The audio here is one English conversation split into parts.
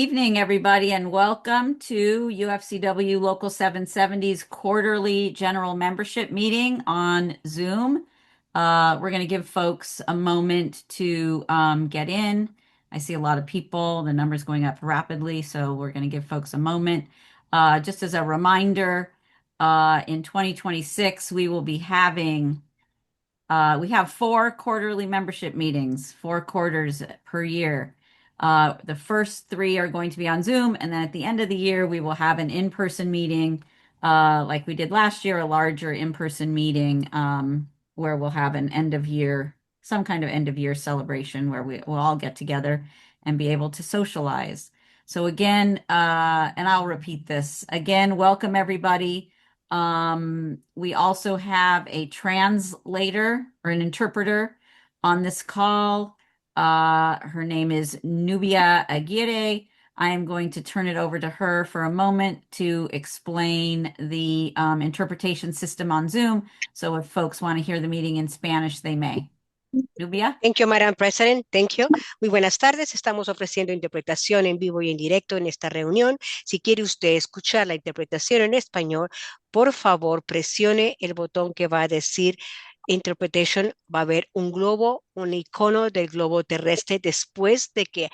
Evening, everybody, and welcome to UFCW Local 770's quarterly general membership meeting on Zoom. We're going to give folks a moment to get in. I see a lot of people. The number's going up rapidly, so we're going to give folks a moment. Just as a reminder, in 2026, we have four quarterly membership meetings, 4 quarters per year. The first three are going to be on Zoom, and then at the end of the year, we will have an in-person meeting, like we did last year, a larger in-person meeting, where we'll have an end of year, some kind of end of year celebration where we'll all get together and be able to socialize. So again, and I'll repeat this again, welcome everybody. We also have a translator or an interpreter on this call. Her name is Nubia Aguirre. I am going to turn it over to her for a moment to explain the interpretation system on Zoom. So if folks want to hear the meeting in Spanish, they may. Nubia? Thank you, Madam President. Thank you. Muy buenas tardes. Estamos ofreciendo interpretación en vivo y en directo en esta reunión. Si quiere usted escuchar la interpretación en español, por favor, presione el botón que va a decir Interpretation. Va a haber un globo, un icono del globo terrestre después de que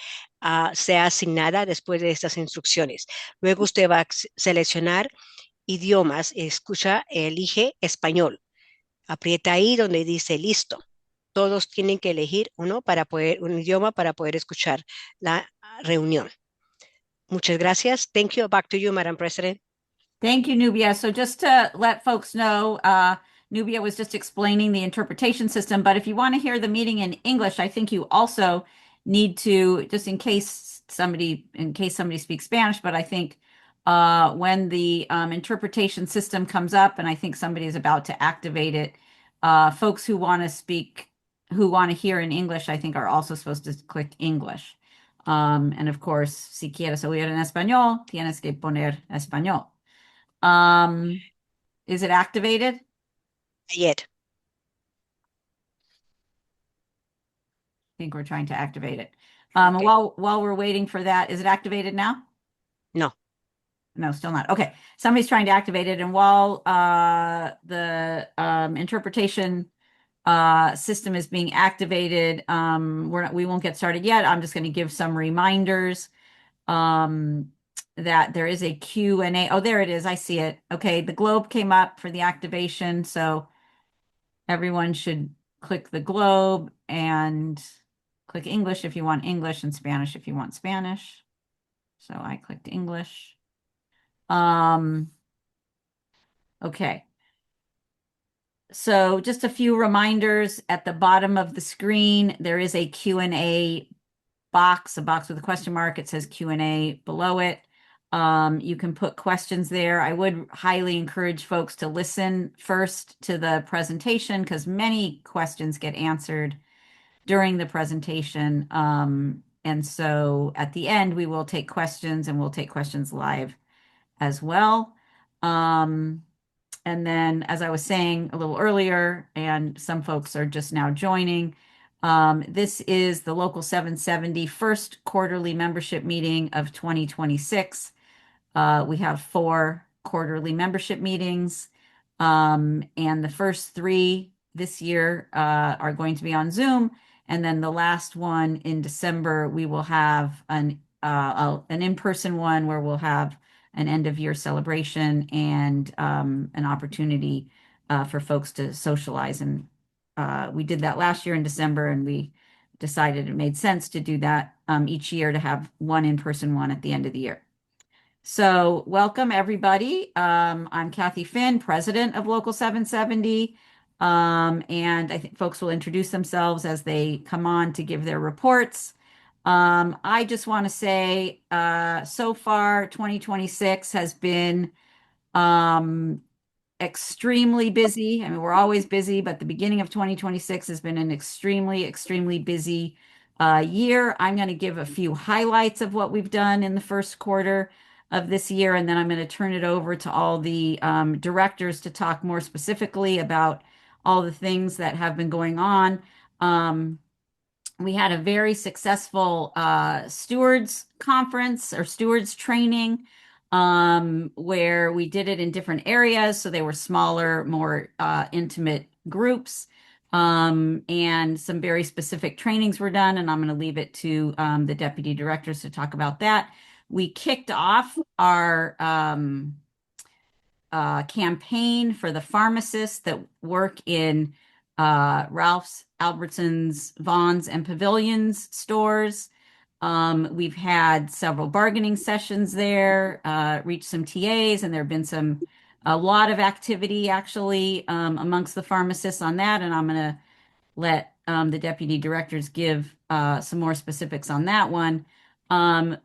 sea asignada, después de estas instrucciones. Luego usted va a seleccionar idiomas, elige español. Aprieta ahí donde dice listo. Todos tienen que elegir un idioma para poder escuchar la reunión. Muchas gracias. Thank you. Back to you, Madam President. Thank you, Nubia. So just to let folks know, Nubia was just explaining the interpretation system, but if you want to hear the meeting in English, I think you also need to, just in case somebody speaks Spanish, but I think when the interpretation system comes up, and I think somebody is about to activate it, folks who want to who want to hear in English, I think are also supposed to click English. And of course, si quieres oír en español, tienes que poner español. Is it activated? I Yet. think we're trying to activate it. Okay. While we're waiting for that, is it activated now? No. No, still not. Okay. Somebody's trying to activate it. And while the interpretation system is being activated, we won't get started yet. I'm just going to give some reminders that there is a Q&A. Oh, there it is. I see it. Okay. The globe came up for the activation. So everyone should click the globe and click English if you want English and Spanish if you want Spanish. So I clicked English. Okay. So just a few reminders at the bottom of the screen, there is a Q&A box, a box with a question mark. It says Q&A below it. You can put questions there. I would highly encourage folks to listen first to the presentation because many questions get answered during the presentation. And so at the end, we will take questions and we'll take questions live as well. And then, as I was saying a little earlier, and some folks are just now joining, this is the Local 770 first quarterly membership meeting of 2026. We have 4 quarterly membership meetings, and the first 3 this year are going to be on Zoom. And then the last one in December, we will have an in-person one where we'll have an end of year celebration and an opportunity for folks to socialize. And we did that last year in December, and we decided it made sense to do that each year to have one in-person one at the end of the year. So welcome everybody. I'm Kathy Finn, president of Local 770. And I think folks will introduce themselves as they come on to give their reports. I just want to say, so far, 2026 has been extremely busy. I mean, we're always busy, but the beginning of 2026 has been an extremely busy year. I'm going to give a few highlights of what we've done in the first quarter of this year, and then I'm going to turn it over to all the directors to talk more specifically about all the things that have been going on. We had a very successful stewards conference or stewards training, where we did it in different areas. So they were smaller, more intimate groups. And some very specific trainings were done. And I'm going to leave it to the deputy directors to talk about that. We kicked off our campaign for the pharmacists that work in Ralph's, Albertsons, Vaughn's, and Pavilions stores. We've had several bargaining sessions there, reached some TAs, and there have been a lot of activity actually amongst the pharmacists on that. And I'm going to let the deputy directors give some more specifics on that one. Um,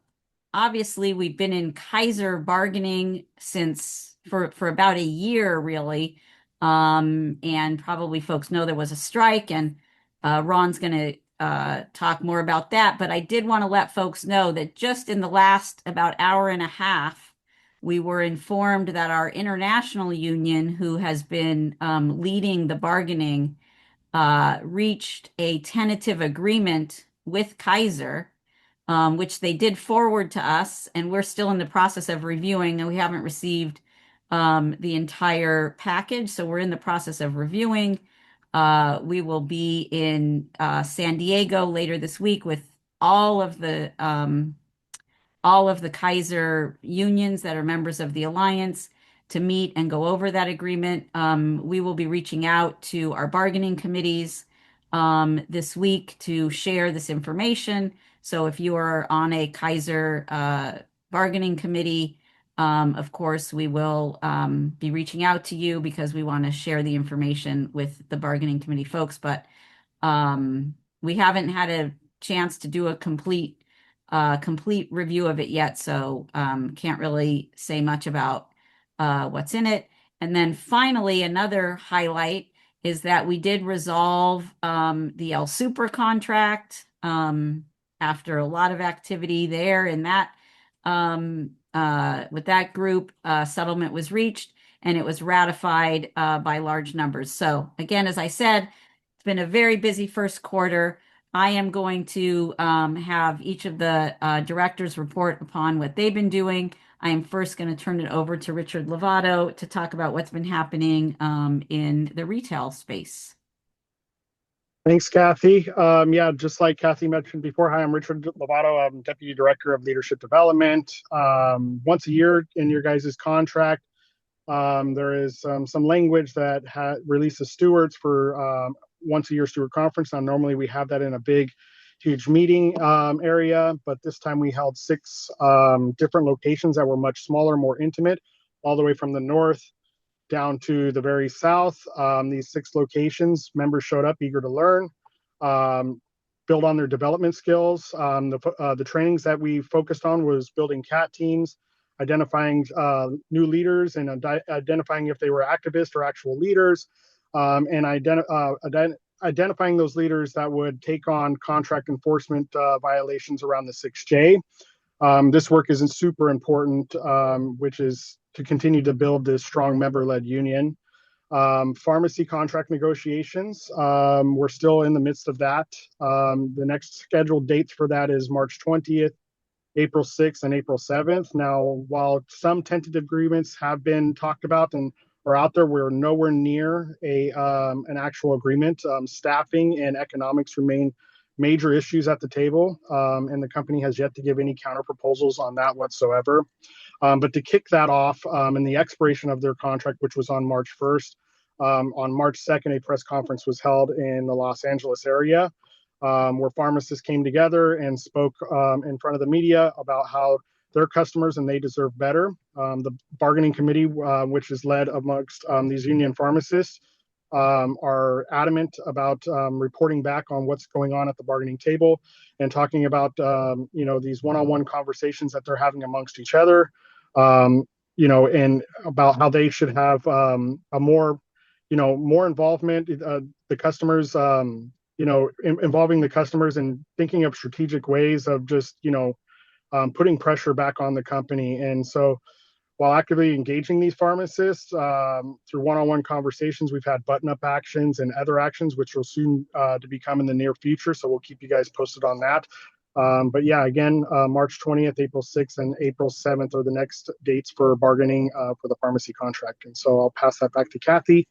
Obviously we've been in Kaiser bargaining since for about a year really. And probably folks know there was a strike, and Ron's going to talk more about that. But I did want to let folks know that just in the last about hour and a half, we were informed that our international union, who has been leading the bargaining, reached a tentative agreement with Kaiser, which they did forward to us, and we're still in the process of reviewing, and we haven't received the entire package, so we're in the process of reviewing. We will be in San Diego later this week with all of the all of the Kaiser unions that are members of the alliance to meet and go over that agreement. We will be reaching out to our bargaining committees this week to share this information. So if you are on a Kaiser bargaining committee, of course, we will be reaching out to you because we want to share the information with the bargaining committee folks. But we haven't had a chance to do a complete review of it yet, so can't really say much about what's in it. And then finally, another highlight is that we did resolve the El Super contract after a lot of activity there in that with that group. Settlement was reached and it was ratified by large numbers. So again, as I said, it's been a very busy first quarter. I am going to have each of the directors report upon what they've been doing. I am first going to turn it over to Richard Lovato to talk about what's been happening in the retail space. Thanks, Kathy. Yeah, just like Kathy mentioned before, hi, I'm Richard Lovato. I'm Deputy Director of Leadership Development. Once a year in your guys' contract, there is some language that releases stewards for once a year steward conference. Now, normally we have that in a big, huge meeting area, but this time we held six different locations that were much smaller, more intimate, all the way from the north down to the very south. These six locations, members showed up eager to learn, build on their development skills. The trainings that we focused on was building CAT teams, identifying new leaders, and identifying if they were activists or actual leaders, and identifying those leaders that would take on contract enforcement violations around the 6J. This work is super important, which is to continue to build this strong member-led union. Pharmacy contract negotiations, we're still in the midst of that. The next scheduled dates for that is March 20th, April 6th, and April 7th. Now, while some tentative agreements have been talked about and are out there, we're nowhere near an actual agreement. Staffing and economics remain major issues at the table, and the company has yet to give any counter proposals on that whatsoever. But to kick that off, and the expiration of their contract, which was on March 1st, on March 2nd, a press conference was held in the Los Angeles area, where pharmacists came together and spoke in front of the media about how their customers and they deserve better. The bargaining committee, which is led amongst these union pharmacists, are adamant about reporting back on what's going on at the bargaining table and talking about these one-on-one conversations that they're having amongst each other, and about how they should have a more involvement, the customers, involving the customers and thinking of strategic ways of just putting pressure back on the company. And so while actively engaging these pharmacists through one-on-one conversations. We've had button-up actions and other actions, which will soon to become in the near future. So we'll keep you guys posted on that. But yeah, again, March 20th, April 6th, and April 7th are the next dates for bargaining for the pharmacy contract. And so I'll pass that back to Kathy.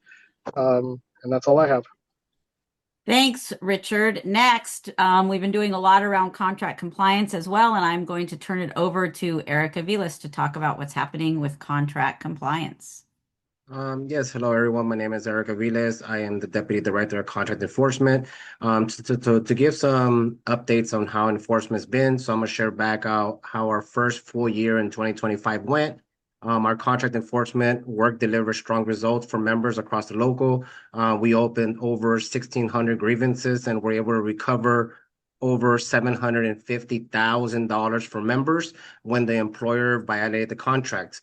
And that's all I have. Thanks, Richard. Next, we've been doing a lot around contract compliance as well, and I'm going to turn it over to Erica Vilas to talk about what's happening with contract compliance. Yes, hello everyone. My name is Erica Viles. I am the Deputy Director of Contract Enforcement. To give some updates on how enforcement's been, so I'm gonna share back out how our first full year in 2025 went. Our contract enforcement work delivered strong results for members across the local. We opened over 1,600 grievances and were able to recover over $750,000 for members when the employer violated the contract.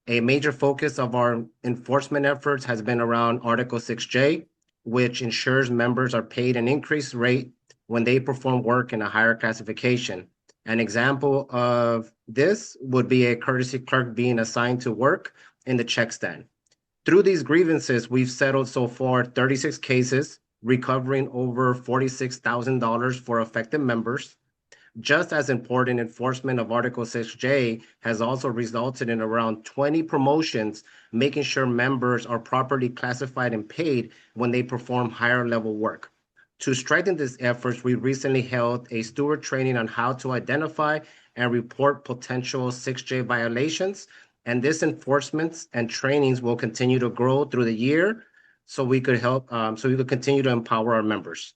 A major focus of our enforcement efforts has been around Article 6J, which ensures members are paid an increased rate when they perform work in a higher classification. An example of this would be a courtesy clerk being assigned to work in the check stand. Through these grievances, we've settled so far 36 cases, recovering over $46,000 for affected members. Just as important, enforcement of Article 6J has also resulted in around 20 promotions, making sure members are properly classified and paid when they perform higher level work. To strengthen these efforts, we recently held a steward training on how to identify and report potential 6J violations, and this enforcement and trainings will continue to grow through the year so we could continue to empower our members.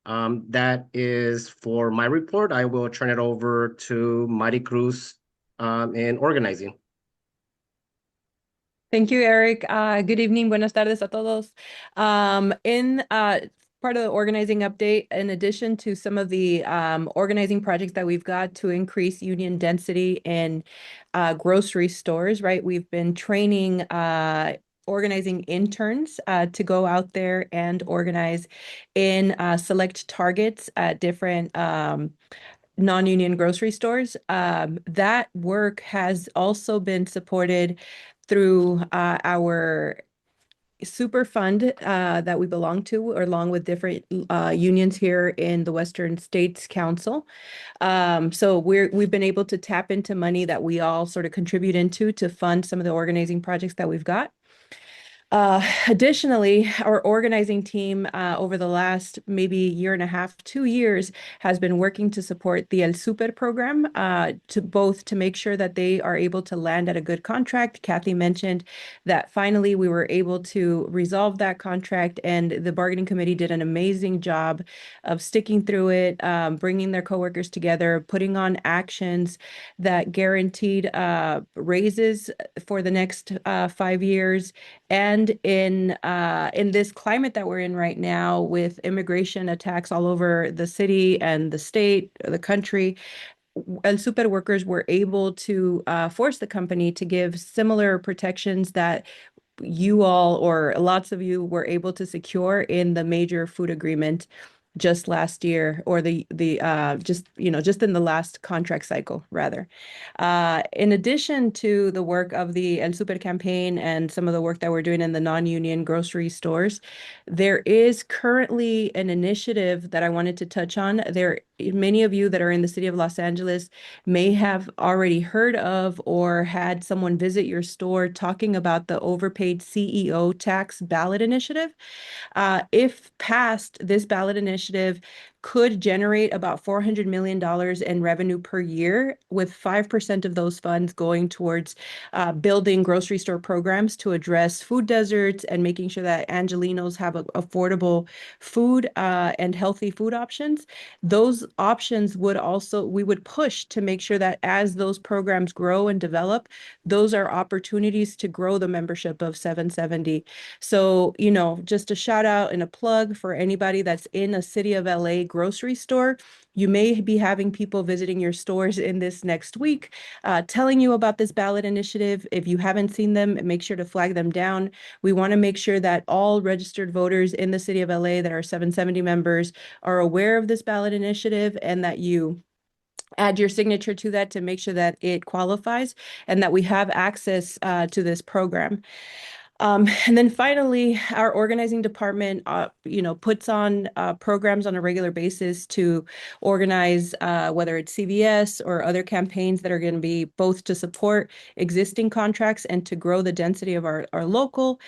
That is for my report. I will turn it over to Mari Cruz in organizing. Thank you, Eric. Good evening. Buenas tardes a todos. In part of the organizing update, in addition to some of the organizing projects that we've got to increase union density in grocery stores, right? We've been training organizing interns to go out there and organize in select targets at different non-union grocery stores. That work has also been supported through our super fund that we belong to, along with different unions here in the Western States Council. So we've been able to tap into money that we all sort of contribute into to fund some of the organizing projects that we've got. Additionally, our organizing team over the last maybe year and a half, 2 years, has been working to support the El Super program to make sure that they are able to land at a good contract. Kathy mentioned that finally we were able to resolve that contract, and the bargaining committee did an amazing job of sticking through it, bringing their coworkers together, putting on actions that guaranteed raises for the next 5 years. And in this climate that we're in right now, with immigration attacks all over the city and the state, the country, El Super workers were able to force the company to give similar protections that you all or lots of you were able to secure in the major food agreement just last year, or just in the last contract cycle, rather. In addition to the work of the El Super campaign and some of the work that we're doing in the non-union grocery stores, there is currently an initiative that I wanted to touch on. Many of you that are in the city of Los Angeles may have already heard of or had someone visit your store talking about the overpaid CEO tax ballot initiative. If passed, this ballot initiative could generate about $400 million in revenue per year, with 5% of those funds going towards building grocery store programs to address food deserts and making sure that Angelenos have affordable food and healthy food options. Those options we would push to make sure that as those programs grow and develop, those are opportunities to grow the membership of 770. So, just a shout out and a plug for anybody that's in a City of LA grocery store. You may be having people visiting your stores in this next week, telling you about this ballot initiative. If you haven't seen them, make sure to flag them down. We want to make sure that all registered voters in the City of LA that are 770 members are aware of this ballot initiative, and that you add your signature to that to make sure that it qualifies and that we have access to this program. And then finally, our organizing department, puts on programs on a regular basis to organize whether it's CVS or other campaigns that are going to be both to support existing contracts and to grow the density of our local.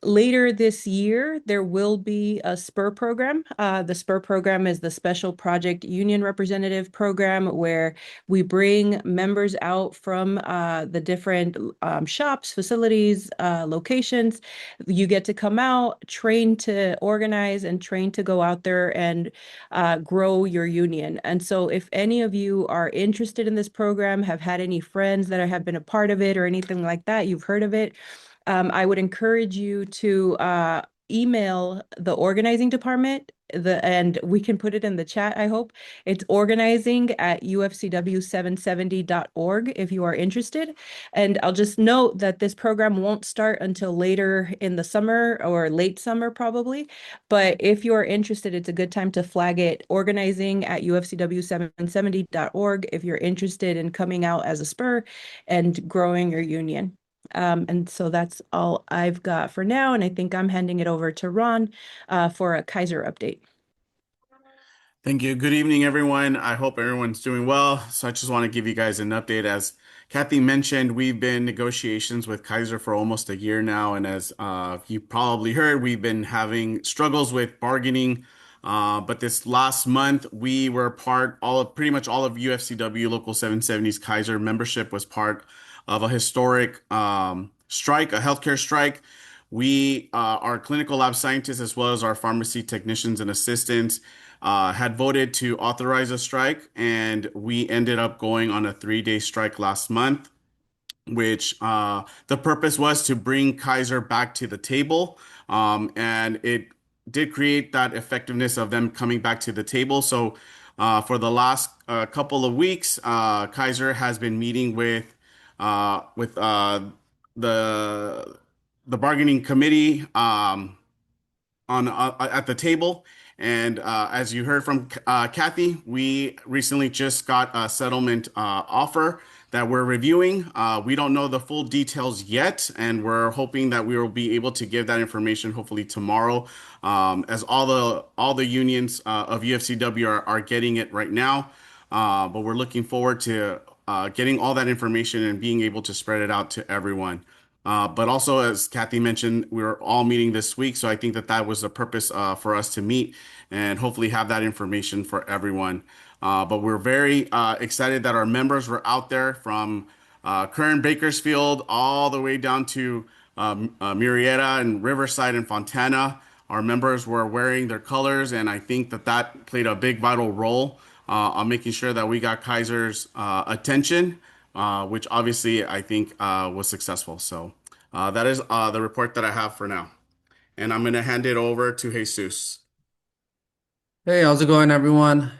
Later this year, there will be a SPUR program. The SPUR program is the Special Project Union Representative Program, where we bring members out from the different shops, facilities, locations. You get to come out, train to organize, and train to go out there and grow your union. And so if any of you are interested in this program, have had any friends that have been a part of it or anything like that, you've heard of it, I would encourage you to email the organizing department, and we can put it in the chat, I hope. It's organizing@ufcw770.org if you are interested. And I'll just note that this program won't start until later in the summer or late summer probably. But if you are interested, it's a good time to flag it, organizing@ufcw770.org if you're interested in coming out as a spur and growing your union. And so that's all I've got for now. And I think I'm handing it over to Ron for a Kaiser update. Thank you. Good evening, everyone. I hope everyone's doing well. So I just want to give you guys an update. As Kathy mentioned, we've been in negotiations with Kaiser for almost a year now. And as you probably heard, we've been having struggles with bargaining. But this last month, we were pretty much all of UFCW Local 770's Kaiser membership was part of a historic strike, a healthcare strike. Our clinical lab scientists, as well as our pharmacy technicians and assistants, had voted to authorize a strike, and we ended up going on a 3-day strike last month, which the purpose was to bring Kaiser back to the table. And it did create that effectiveness of them coming back to the table. So for the last couple of weeks, Kaiser has been meeting with the bargaining committee at the table. And as you heard from Kathy, we recently just got a settlement offer that we're reviewing. We don't know the full details yet, and we're hoping that we will be able to give that information hopefully tomorrow, as all the unions of UFCW are getting it right now. But we're looking forward to getting all that information and being able to spread it out to everyone. But also, as Kathy mentioned, we're all meeting this week. So I think that was the purpose for us to meet and hopefully have that information for everyone. But we're very excited that our members were out there from Kern, Bakersfield, all the way down to Murrieta and Riverside and Fontana. Our members were wearing their colors, and I think that played a big vital role on making sure that we got Kaiser's attention, which obviously I think was successful. So that is the report that I have for now. And I'm going to hand it over to Jesus. Hey, how's it going, everyone?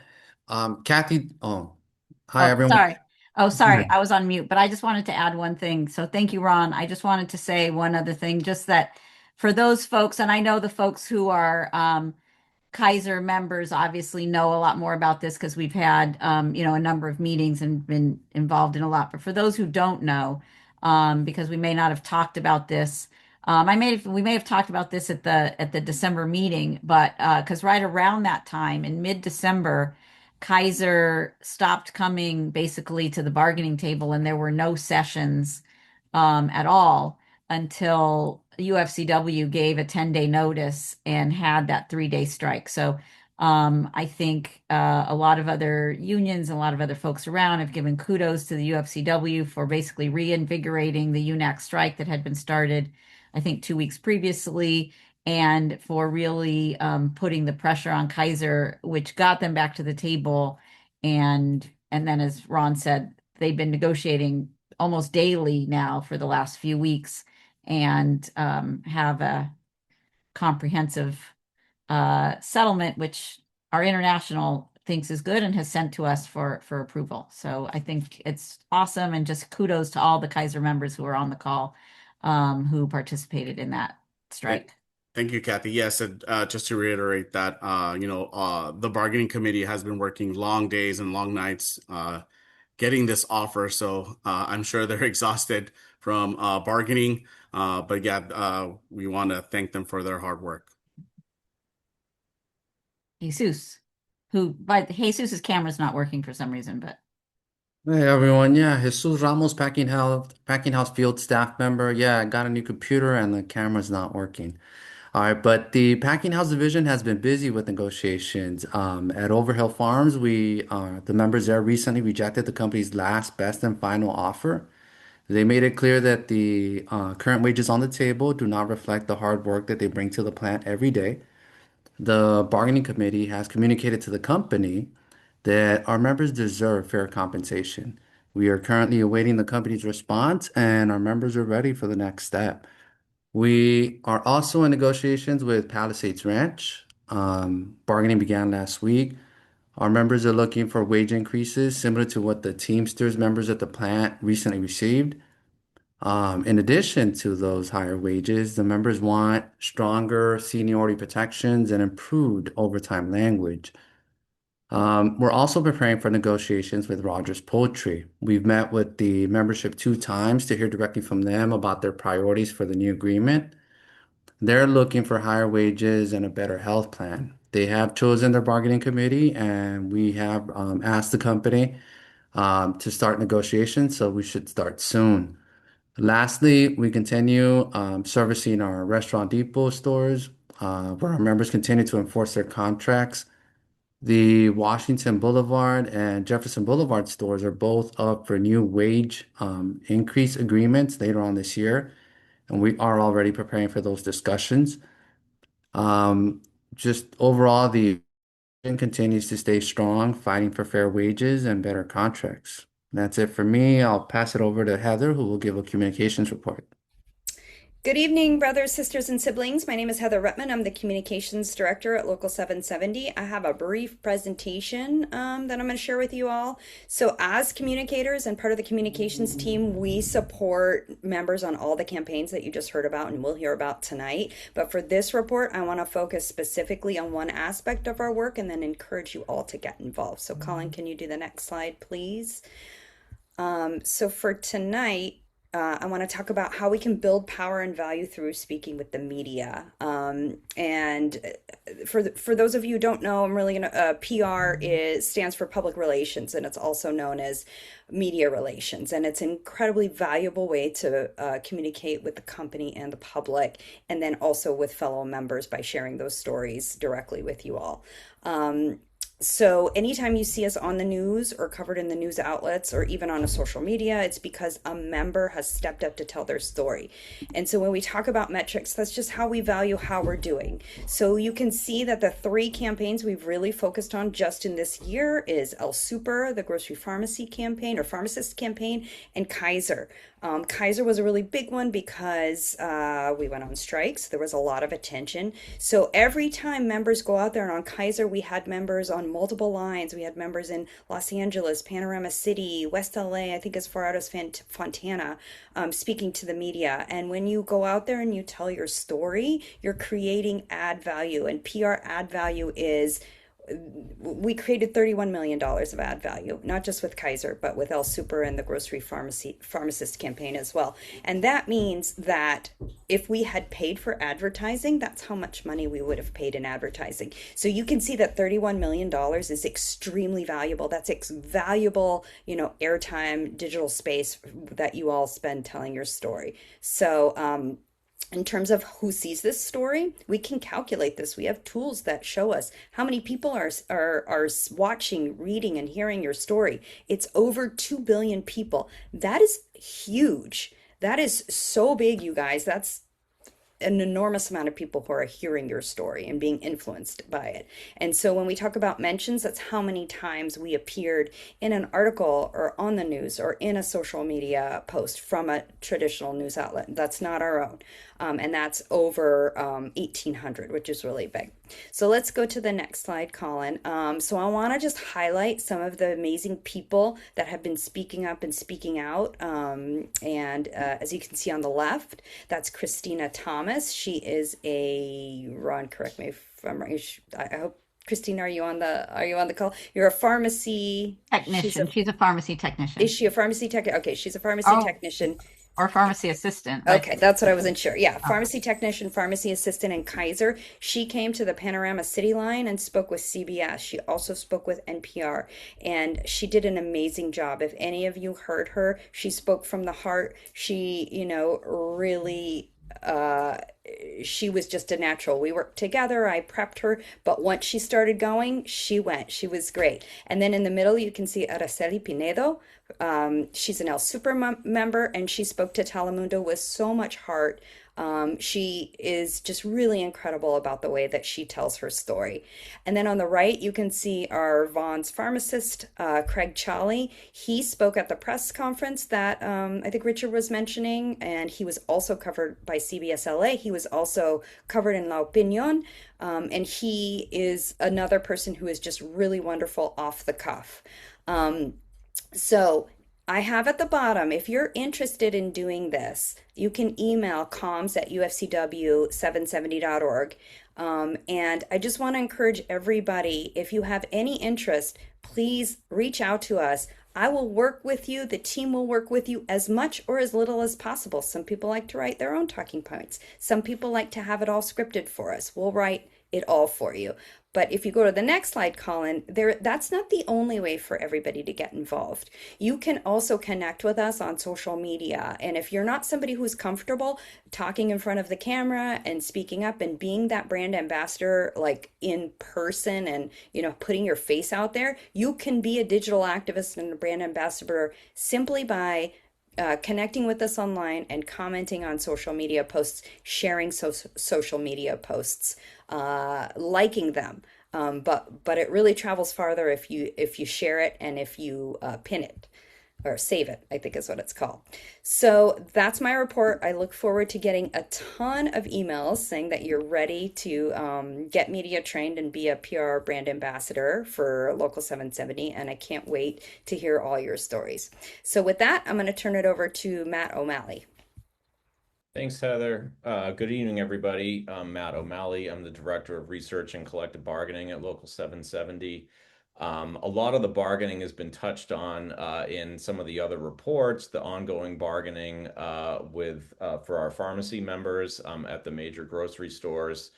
Kathy, hi, everyone. Sorry. Oh, sorry. I was on mute, but I just wanted to add one thing. So thank you, Ron. I just wanted to say one other thing, just that for those folks, and I know the folks who are Kaiser members obviously know a lot more about this because we've had, a number of meetings and been involved in a lot. But for those who don't know, because we may not have talked about this, we may have talked about this at the December meeting, but because right around that time in mid-December, Kaiser stopped coming basically to the bargaining table, and there were no sessions at all until UFCW gave a 10-day notice and had that 3-day strike. So I think a lot of other unions and a lot of other folks around have given kudos to the UFCW for basically reinvigorating the UNAC strike that had been started, I think, 2 weeks previously, and for really putting the pressure on Kaiser, which got them back to the table. And then, as Ron said, they've been negotiating almost daily now for the last few weeks, and have a comprehensive settlement, which our international thinks is good and has sent to us for approval. So I think it's awesome, and just kudos to all the Kaiser members who are on the call, who participated in that strike. Thank you, Kathy. Yes, and just to reiterate that, the bargaining committee has been working long days and long nights getting this offer. So I'm sure they're exhausted from bargaining. But yeah, we want to thank them for their hard work. Jesus, but Jesus's camera's not working for some reason, but Hey everyone, yeah, Jesus Ramos, packing house field staff member. Yeah, I got a new computer and the camera's not working. All right, but the packing house division has been busy with negotiations. At Overhill Farms, the members there recently rejected the company's last, best, and final offer. They made it clear that the current wages on the table do not reflect the hard work that they bring to the plant every day. The bargaining committee has communicated to the company that our members deserve fair compensation. We are currently awaiting the company's response, and our members are ready for the next step. We are also in negotiations with Palisades Ranch. Bargaining began last week. Our members are looking for wage increases similar to what the Teamsters members at the plant recently received. In addition to those higher wages, the members want stronger seniority protections and improved overtime language. We're also preparing for negotiations with Rogers Poultry. We've met with the membership 2 times to hear directly from them about their priorities for the new agreement. They're looking for higher wages and a better health plan. They have chosen their bargaining committee, and we have asked the company to start negotiations, so we should start soon. Lastly, we continue servicing our Restaurant Depot stores, where our members continue to enforce their contracts. The Washington Boulevard and Jefferson Boulevard stores are both up for new wage increase agreements later on this year, and we are already preparing for those discussions. Um, just overall, the union continues to stay strong, fighting for fair wages and better contracts. That's it for me. I'll pass it over to Heather, who will give a communications report. Good evening, brothers, sisters, and siblings. My name is Heather Ruttman. I'm the Communications Director at Local 770. I have a brief presentation that I'm going to share with you all. So as communicators and part of the communications team, we support members on all the campaigns that you just heard about and will hear about tonight. But for this report, I want to focus specifically on one aspect of our work and then encourage you all to get involved. So Colin, can you do the next slide, please? So for tonight, I want to talk about how we can build power and value through speaking with the media. For those of you who don't know, I'm really gonna PR stands for public relations, and it's also known as media relations, and it's an incredibly valuable way to communicate with the company and the public, and then also with fellow members by sharing those stories directly with you all. So anytime you see us on the news or covered in the news outlets or even on a social media, it's because a member has stepped up to tell their story. And so when we talk about metrics, that's just how we value how we're doing. So you can see that the 3 campaigns we've really focused on just in this year is El Super, the grocery pharmacy campaign or pharmacist campaign, and Kaiser. Kaiser was a really big one because we went on strikes. There was a lot of attention. So every time members go out there, and on Kaiser, we had members on multiple lines. We had members in Los Angeles, Panorama City, West LA, I think as far out as Fontana, speaking to the media. And when you go out there and you tell your story, you're creating ad value. And PR ad value is we created $31 million of ad value, not just with Kaiser, but with El Super and the grocery pharmacist campaign as well. And that means that if we had paid for advertising, that's how much money we would have paid in advertising. So you can see that $31 million is extremely valuable. That's valuable, airtime, digital space that you all spend telling your story. So, in terms of who sees this story, we can calculate this. We have tools that show us how many people are watching, reading, and hearing your story. It's over 2 billion people. That is huge. That is so big, you guys. That's an enormous amount of people who are hearing your story and being influenced by it. And so when we talk about mentions, that's how many times we appeared in an article or on the news or in a social media post from a traditional news outlet. That's not our own. And that's over 1,800, which is really big. So let's go to the next slide, Colin. So I want to just highlight some of the amazing people that have been speaking up and speaking out. As you can see on the left, that's Christina Thomas. Thomas. She is a, Ron, correct me if I'm right. I hope, Christine, are you on the call? You're a pharmacy, she's Technician. a, She's a pharmacy is technician. she a pharmacy tech? Okay, she's a pharmacy Oh, technician. or pharmacy assistant. Okay, Like, that's what I wasn't sure. Yeah, oh, pharmacy technician, pharmacy assistant in Kaiser. She came to the Panorama City line and spoke with CBS. She also spoke with NPR, and she did an amazing job. If any of you heard her, she spoke from the heart. She, really she was just a natural. We worked together. I prepped her, but once she started going, she went. She was great. And then in the middle, you can see Araceli Pinedo. She's an El Super member, and she spoke to Telemundo with so much heart. She is just really incredible about the way that she tells her story. And then on the right, you can see our Vaughn's pharmacist, Craig Chawley. He spoke at the press conference that I think Richard was mentioning, and he was also covered by CBS LA. He was also covered in La Opinion, and he is another person who is just really wonderful off the cuff. So I have at the bottom, if you're interested in doing this, you can email comms@ufcw770.org. And I just want to encourage everybody, if you have any interest, please reach out to us. I will work with you. The team will work with you as much or as little as possible. Some people like to write their own talking points. Some people like to have it all scripted for us. We'll write it all for you. But if you go to the next slide, Colin, that's not the only way for everybody to get involved. You can also connect with us on social media. And if you're not somebody who's comfortable talking in front of the camera and speaking up and being that brand ambassador, like in person and, putting your face out there, you can be a digital activist and a brand ambassador simply by connecting with us online and commenting on social media posts, sharing social media posts, liking them. But it really travels farther if you share it and if you pin it or save it, I think is what it's called. So that's my report. I look forward to getting a ton of emails saying that you're ready to get media trained and be a PR brand ambassador for Local 770. And I can't wait to hear all your stories. So with that, I'm going to turn it over to Matt O'Malley. Thanks, Heather. Good evening, everybody. I'm Matt O'Malley. I'm the Director of Research and Collective Bargaining at Local 770. A lot of the bargaining has been touched on in some of the other reports, the ongoing bargaining for our pharmacy members at the major grocery stores,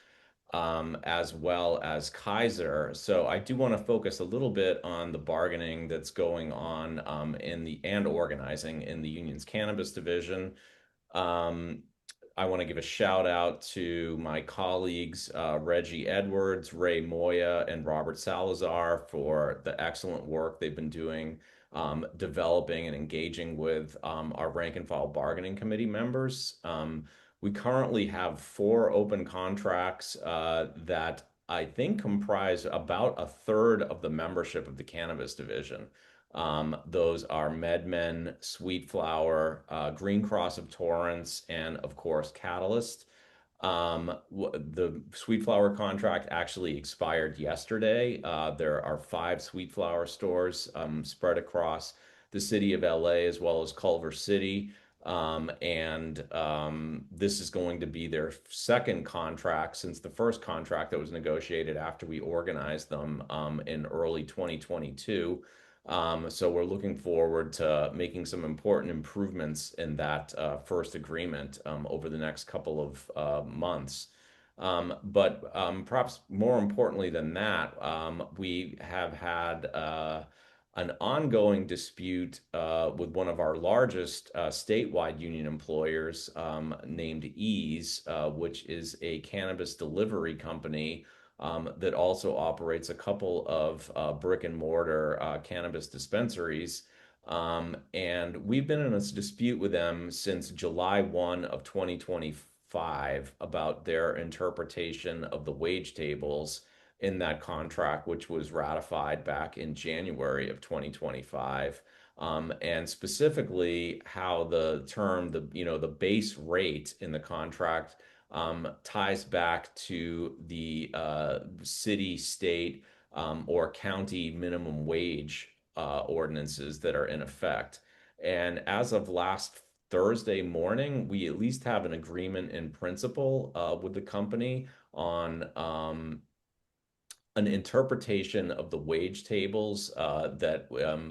as well as Kaiser. So I do want to focus a little bit on the bargaining that's going on and organizing in the union's cannabis division. I want to give a shout out to my colleagues, Reggie Edwards, Ray Moya, and Robert Salazar for the excellent work they've been doing developing and engaging with our rank and file bargaining committee members. We currently have 4 open contracts that I think comprise about a third of the membership of the cannabis division. Those are MedMen, Sweet Flower, Green Cross of Torrance, and of course Catalyst. The Sweet Flower contract actually expired yesterday. There are 5 Sweet Flower stores spread across the city of LA as well as Culver City. This is going to be their second contract since the first contract that was negotiated after we organized them in early 2022. So we're looking forward to making some important improvements in that first agreement over the next couple of months. But perhaps more importantly than that, we have had an ongoing dispute with one of our largest statewide union employers named Ease, which is a cannabis delivery company that also operates a couple of brick and mortar cannabis dispensaries. And we've been in a dispute with them since July 1 of 2025 about their interpretation of the wage tables in that contract, which was ratified back in January of 2025. And specifically how the term, the base rate in the contract ties back to the city, state, or county minimum wage ordinances that are in effect. And as of last Thursday morning, we at least have an agreement in principle with the company on an interpretation of the wage tables that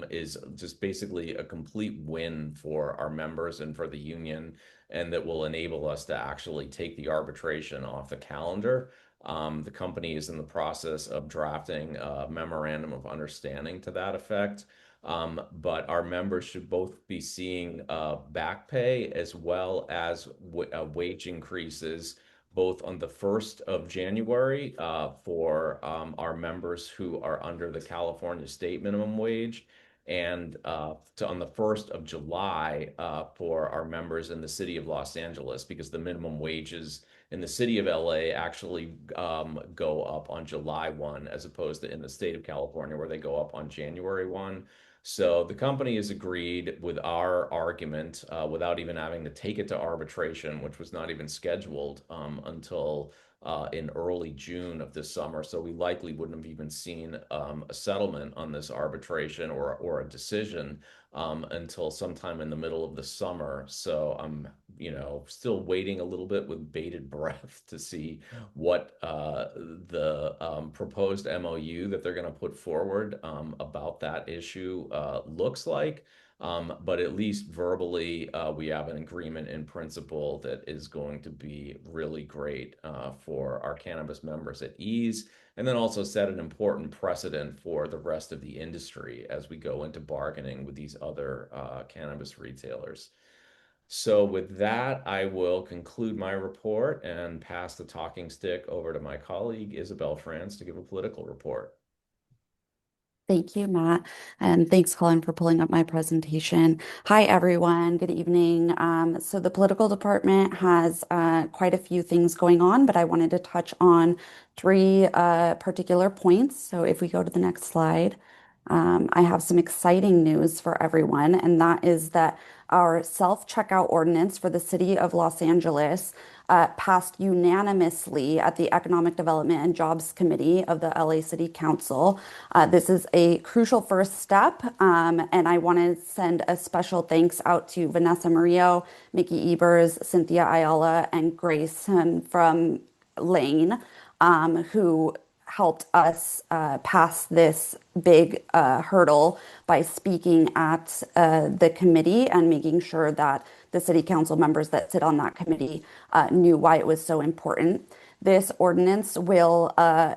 is just basically a complete win for our members and for the union, and that will enable us to actually take the arbitration off the calendar. The company is in the process of drafting a memorandum of understanding to that effect. But our members should both be seeing back pay as well as wage increases both on the 1st of January for our members who are under the California state minimum wage, and on the 1st of July for our members in the city of Los Angeles, because the minimum wages in the city of LA actually go up on July 1, as opposed to in the state of California where they go up on January 1. So the company has agreed with our argument without even having to take it to arbitration, which was not even scheduled until in early June of this summer. So we likely wouldn't have even seen a settlement on this arbitration or a decision until sometime in the middle of the summer. So I'm, still waiting a little bit with bated breath to see what the proposed MOU that they're going to put forward about that issue looks like. But at least verbally, we have an agreement in principle that is going to be really great for our cannabis members at ease, and then also set an important precedent for the rest of the industry as we go into bargaining with these other cannabis retailers. So with that, I will conclude my report and pass the talking stick over to my colleague, Isabel France, to give a political report. Thank you, Matt. And thanks, Colin, for pulling up my presentation. Hi, everyone. Good evening. So the political department has quite a few things going on, but I wanted to touch on three particular points. So if we go to the next slide, I have some exciting news for everyone, and that is that our self-checkout ordinance for the city of Los Angeles passed unanimously at the Economic Development and Jobs Committee of the LA City Council. This is a crucial first step, and I want to send a special thanks out to Vanessa Murillo, Mickey Ebers, Cynthia Ayala, and Grace from Lane, who helped us pass this big hurdle by speaking at the committee and making sure that the city council members that sit on that committee knew why it was so important. This ordinance will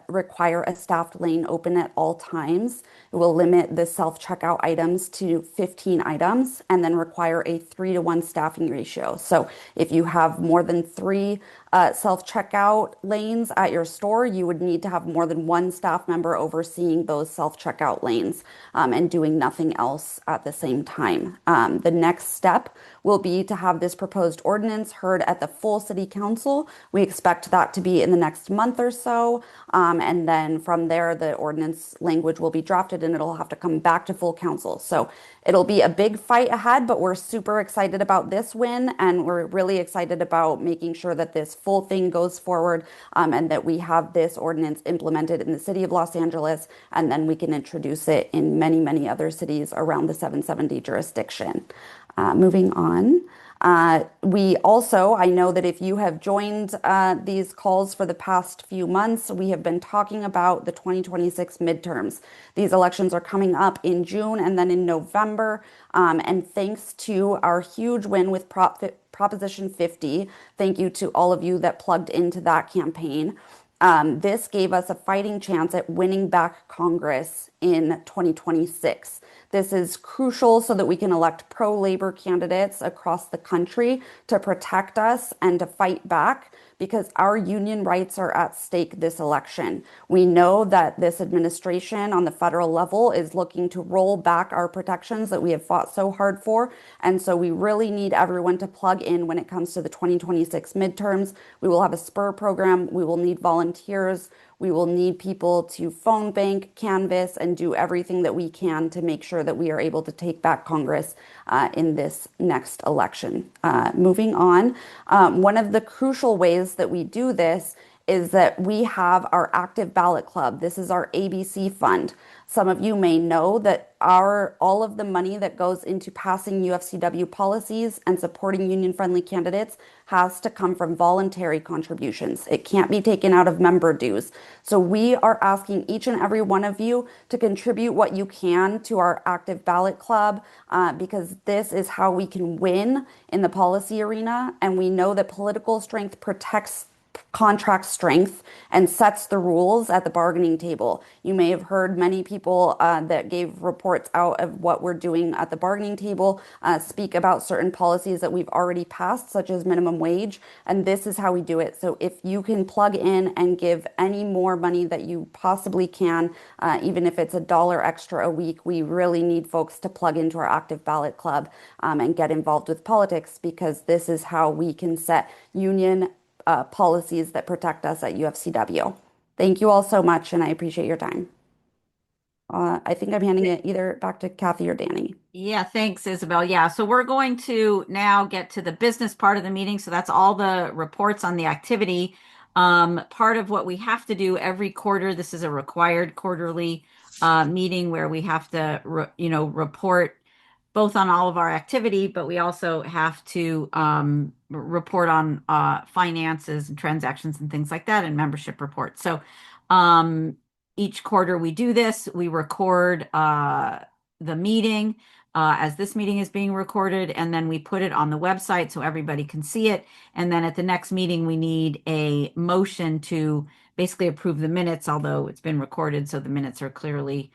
require a staffed lane open at all times. It will limit the self-checkout items to 15 items and then require a 3-to-1 staffing ratio. So if you have more than 3 self-checkout lanes at your store, you would need to have more than 1 staff member overseeing those self-checkout lanes and doing nothing else at the same time. The next step will be to have this proposed ordinance heard at the full city council. We expect that to be in the next month or so. And then from there, the ordinance language will be drafted and it'll have to come back to full council. So it'll be a big fight ahead, but we're super excited about this win. And we're really excited about making sure that this full thing goes forward and that we have this ordinance implemented in the city of Los Angeles. And then we can introduce it in many, many other cities around the 770 jurisdiction. Moving on. We also, I know that if you have joined these calls for the past few months, we have been talking about the 2026 midterms. These elections are coming up in June and then in November. And thanks to our huge win with Proposition 50, thank you to all of you that plugged into that campaign. This gave us a fighting chance at winning back Congress in 2026. This is crucial so that we can elect pro-labor candidates across the country to protect us and to fight back because our union rights are at stake this election. We know that this administration on the federal level is looking to roll back our protections that we have fought so hard for. And so we really need everyone to plug in when it comes to the 2026 midterms. We will have a spur program. We will need volunteers. We will need people to phone bank, canvass, and do everything that we can to make sure that we are able to take back Congress in this next election. Moving on, one of the crucial ways that we do this is that we have our active ballot club. This is our ABC fund. Some of you may know that all of the money that goes into passing UFCW policies and supporting union-friendly candidates has to come from voluntary contributions. It can't be taken out of member dues. So we are asking each and every one of you to contribute what you can to our active ballot club, because this is how we can win in the policy arena. And we know that political strength protects contract strength and sets the rules at the bargaining table. You may have heard many people that gave reports out of what we're doing at the bargaining table speak about certain policies that we've already passed, such as minimum wage, and this is how we do it. So if you can plug in and give any more money that you possibly can, even if it's $1 extra a week, we really need folks to plug into our active ballot club and get involved with politics, because this is how we can set union policies that protect us at UFCW. Thank you all so much, and I appreciate your time. I think I'm handing it either back to Kathy or Danny. Yeah, thanks, Isabel. Yeah, so we're going to now get to the business part of the meeting. So that's all the reports on the activity. Part of what we have to do every quarter, this is a required quarterly meeting where we have to, report both on all of our activity, but we also have to report on finances and transactions and things like that, and membership reports. So each quarter we do this. We record the meeting as this meeting is being recorded, and then we put it on the website so everybody can see it. And then at the next meeting, we need a motion to basically approve the minutes, although it's been recorded, so the minutes are clearly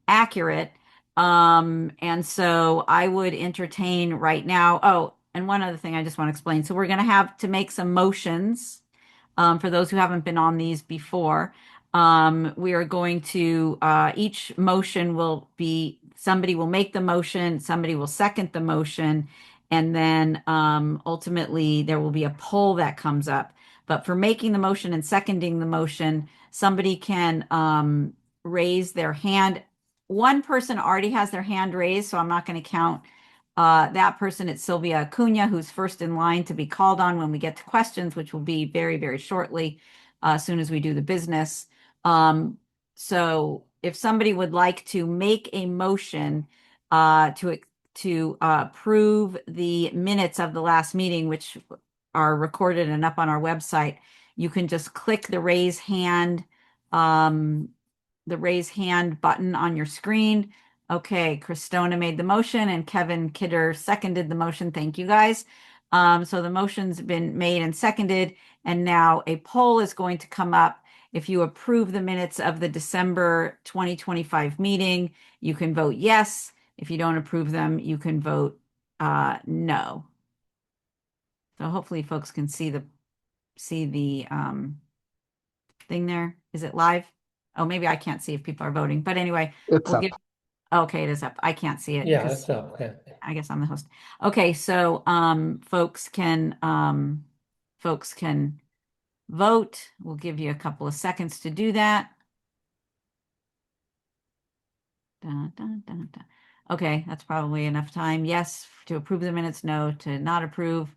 accurate. And so I would entertain right now. Oh, and one other thing I just want to explain. So we're going to have to make some motions for those who haven't been on these before. We are going to, each motion will be, somebody will make the motion, somebody will second the motion, and then ultimately there will be a poll that comes up. But for making the motion and seconding the motion, somebody can raise their hand. One person already has their hand raised, so I'm not going to count that person. It's Sylvia Acuna, who's first in line to be called on when we get to questions, which will be very, very shortly, as soon as we do the business. So if somebody would like to make a motion to approve the minutes of the last meeting, which are recorded and up on our website, you can just click the raise hand button on your screen. Okay, Christona made the motion and Kevin Kidder seconded the motion. Thank you, guys. So the motion's been made and seconded, and now a poll is going to come up. If you approve the minutes of the December 2025 meeting, you can vote yes. If you don't approve them, you can vote no. So hopefully folks can see the thing there. Is it live? Oh, maybe I can't see if people are voting. But anyway, It's up. Okay, it is up. I can't see it. Yeah, it's up. Yeah. I guess I'm the host. Okay, so folks can vote. We'll give you a couple of seconds to do that. Dun, dun, dun, dun. Okay, that's probably enough time. Yes, to approve the minutes, no to not approve.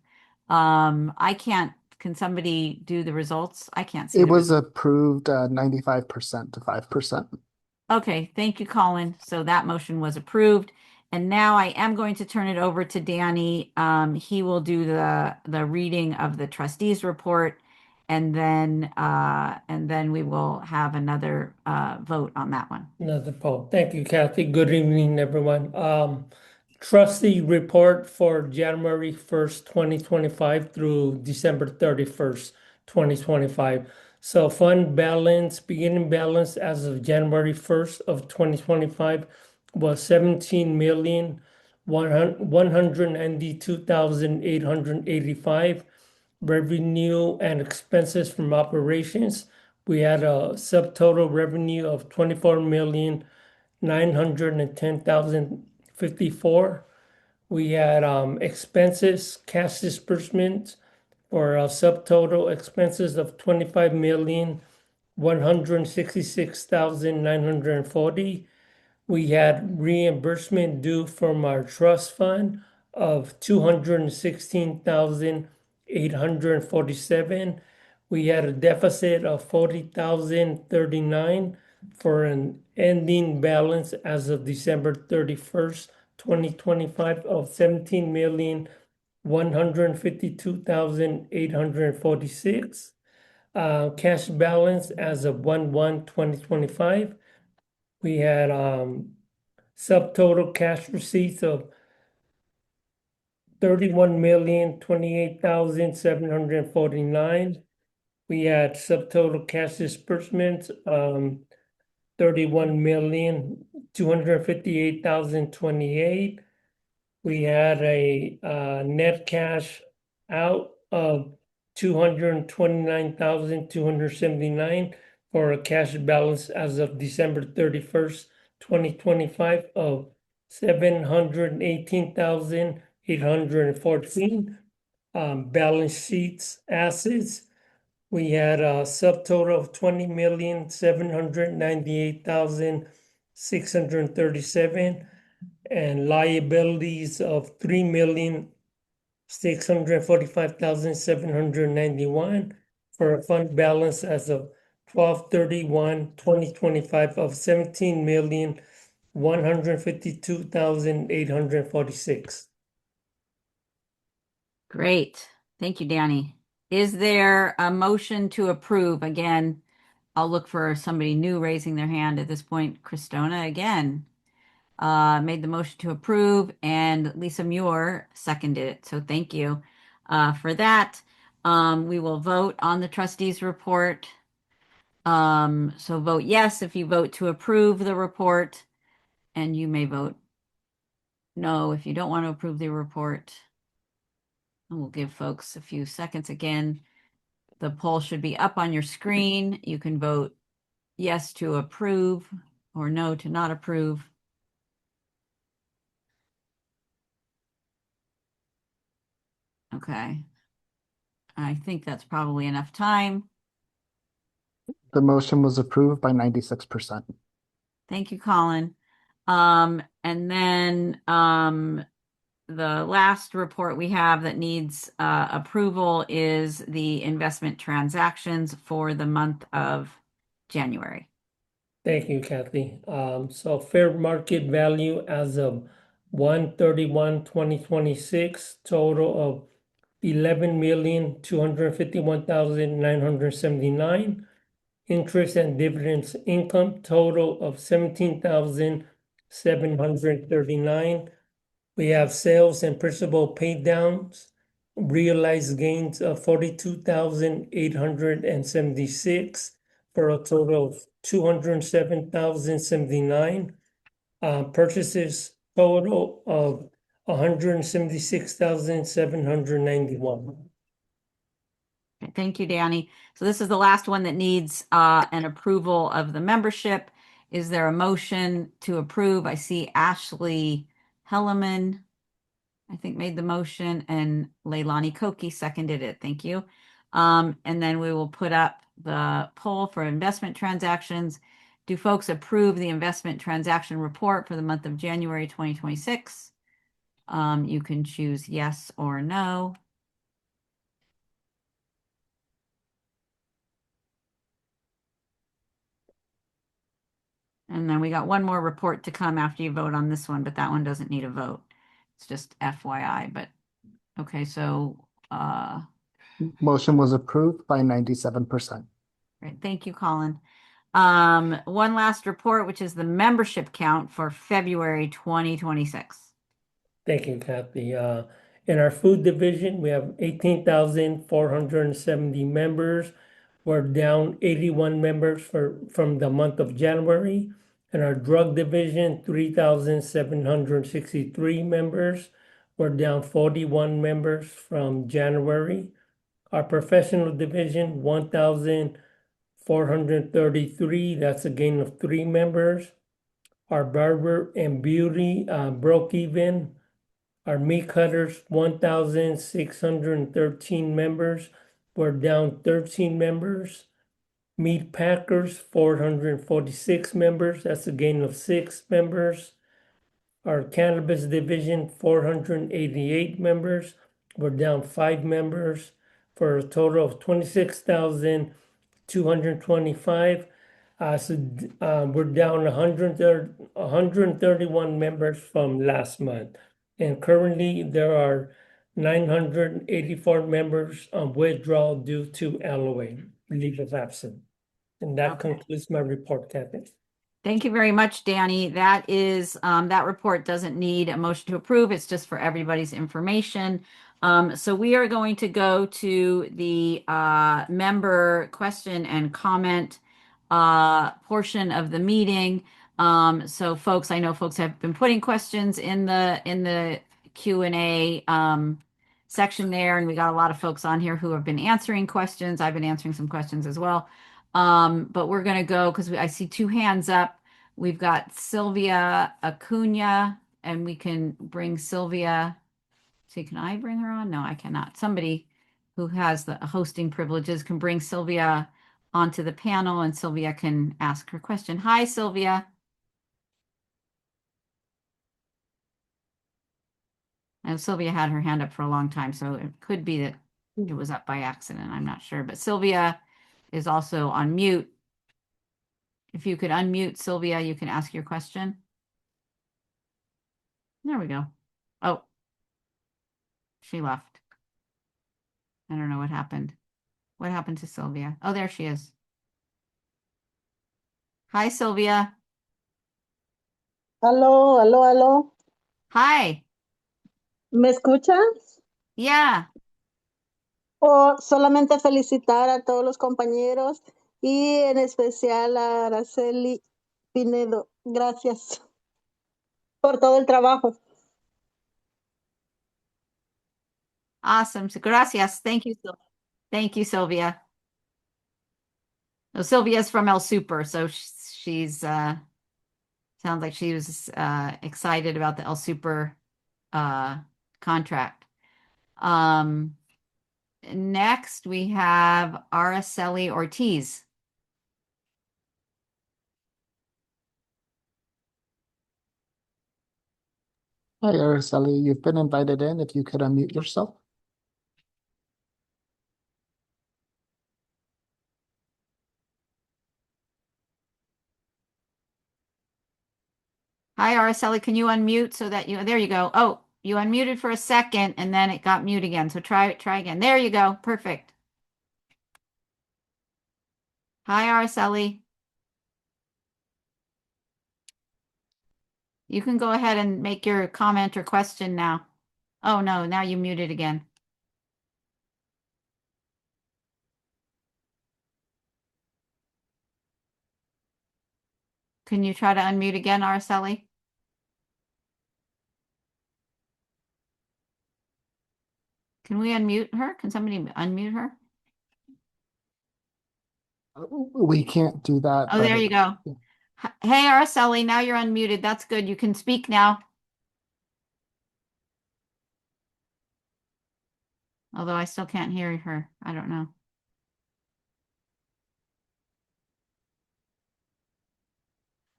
I can't, can somebody do the results? I can't see It the was results. approved 95% to 5%. Okay, thank you, Colin. So that motion was approved. And now I am going to turn it over to Danny. He will do the reading of the trustees report, and then we will have another vote on that one. Another poll. Thank you, Kathy. Good evening, everyone. Trustee report for January 1st, 2025 through December 31st, 2025. So fund balance, beginning balance as of January 1st of 2025 was 17,192,885. Revenue and expenses from operations, we had a subtotal revenue of 24,910,054. We had expenses, cash disbursements for a subtotal expenses of 25,166,940. We had reimbursement due from our trust fund of 216,847. We had a deficit of 40,039 for an ending balance as of December 31st, 2025 of 17,152,846. Cash balance as of 1/1/2025. We had subtotal cash receipts of 31,028,749. We had subtotal cash disbursements, 31,258,028. We had a net cash out of 229,279 for a cash balance as of December 31st, 2025 of 718,814. Balance sheets, assets. We had a subtotal of 20,798,637 and liabilities of 3,645,791 for a fund balance as of 12/31/2025 of 17,152,846. Great. Thank you, Danny. Is there a motion to approve? Again, I'll look for somebody new raising their hand at this point. Christona again made the motion to approve, and Lisa Muir seconded it. So thank you for that. We will vote on the trustees' report. So vote yes if you vote to approve the report, and you may vote no if you don't want to approve the report. And we'll give folks a few seconds again. The poll should be up on your screen. You can vote yes to approve or no to not approve. Okay. I think that's probably enough time. The motion was approved by 96%. Thank you, Colin. And then the last report we have that needs approval is the investment transactions for the month of January. Thank you, Kathy. So fair market value as of 1/31/2026, total of 11,251,979. Interest and dividends income total of 17,739. We have sales and principal pay downs, realized gains of 42,876 for a total of 207,079. Purchases total of 176,791. Thank you, Danny. So this is the last one that needs an approval of the membership. Is there a motion to approve? I see Ashley Helleman, I think, made the motion, and Leilani Koki seconded it. Thank you. And then we will put up the poll for investment transactions. Do folks approve the investment transaction report for the month of January 2026? You can choose yes or no. And then we got one more report to come after you vote on this one, but that one doesn't need a vote. It's just FYI, but okay, so Motion was approved by 97%. great. Thank you, Colin. One last report, which is the membership count for February 2026. Thank you, Kathy. In our food division, we have 18,470 members. We're down 81 members from the month of January. In our drug division, 3,763 members. We're down 41 members from January. Our professional division, 1,433. That's a gain of 3 members. Our barber and beauty broke even. Our meat cutters, 1,613 members. We're down 13 members. Meat packers, 446 members. That's a gain of 6 members. Our cannabis division, 488 members. We're down 5 members. for a total of 26,225. We're down 131 members from last month. And currently there are 984 members on withdrawal due to LOA, leave of absence. And that Okay. concludes my report, Kathy. Thank you very much, Danny. That is, that report doesn't need a motion to approve. It's just for everybody's information. So we are going to go to the member question and comment portion of the meeting. So folks, I know folks have been putting questions in the Q&A section there, and we got a lot of folks on here who have been answering questions. I've been answering some questions as well. But we're going to go because I see two hands up. We've got Sylvia Acuna, and we can bring Sylvia. See, can I bring her on? No, I cannot. Somebody who has the hosting privileges can bring Sylvia onto the panel, and Sylvia can ask her question. Hi, Sylvia. And Sylvia had her hand up for a long time, so it could be that it was up by accident. I'm not sure. But Sylvia is also on mute. If you could unmute Sylvia, you can ask your question. There we go. Oh, she left. I don't know what happened. What happened to Sylvia? Oh, there she is. Hi, Sylvia. Aló, aló, aló. Hi. ¿Me escuchas? Yeah. O solamente felicitar a todos los compañeros y en especial a Araceli Pinedo. Gracias por todo el trabajo. Awesome. So, gracias. Thank you. Thank you, Sylvia. So Sylvia's from El Super, so she's sounds like she was excited about the El Super contract. Next we have Araceli Ortiz. Hi, Araceli. You've been invited in. If you could unmute yourself. Hi, Araceli. Can you unmute so that there you go. Oh, you unmuted for a second and then it got mute again. So try again. There you go. Perfect. Hi, Araceli. You can go ahead and make your comment or question now. Oh no, now you muted again. Can you try to unmute again, Araceli? Can we unmute her? Can somebody unmute her? We can't do that. Oh, there you go. Hey, Araceli, now you're unmuted. That's good. You can speak now. Although I still can't hear her. I don't know.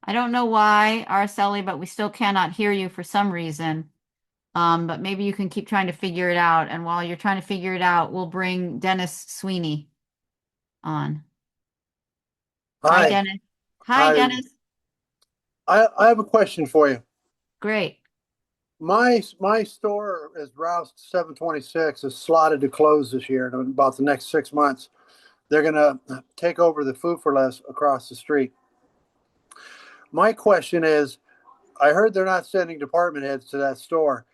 I don't know why, Araceli, but we still cannot hear you for some reason. But maybe you can keep trying to figure it out. And while you're trying to figure it out, we'll bring Dennis Sweeney on. Hi, Dennis. Hi, Dennis. I have a question for you. Great. My store is Rouse 726 is slotted to close this year in about the next 6 months. They're going to take over the Food for Less across the street. My question is, I heard they're not sending department heads to that store.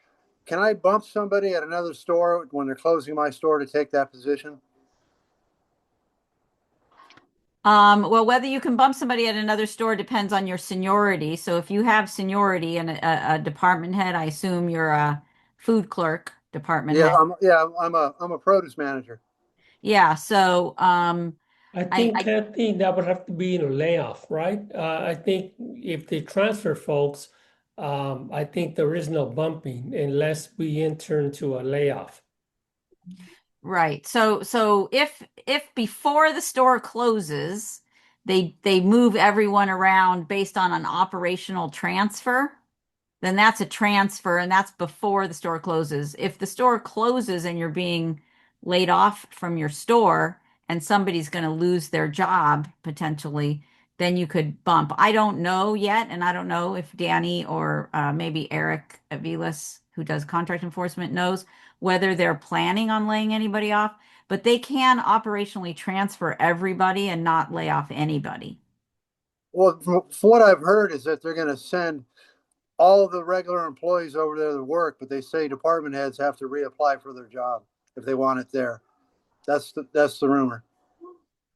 Can I bump somebody at another store when they're closing my store to take that position? Well, whether you can bump somebody at another store depends on your seniority. So if you have seniority and a department head, I assume you're a food clerk department head. I'm a produce manager. Yeah. So I think, Kathy, that would have to be in a layoff, right? I think if they transfer folks, I think there is no bumping unless we enter into a layoff. right. So if before the store closes, they move everyone around based on an operational transfer, then that's a transfer and that's before the store closes. If the store closes and you're being laid off from your store and somebody's going to lose their job potentially, then you could bump. I don't know yet, and I don't know if Danny or maybe Eric Aviles, who does contract enforcement, knows whether they're planning on laying anybody off, but they can operationally transfer everybody and not lay off anybody. Well, from what I've heard is that they're going to send all the regular employees over there to work, but they say department heads have to reapply for their job if they want it there. That's the rumor.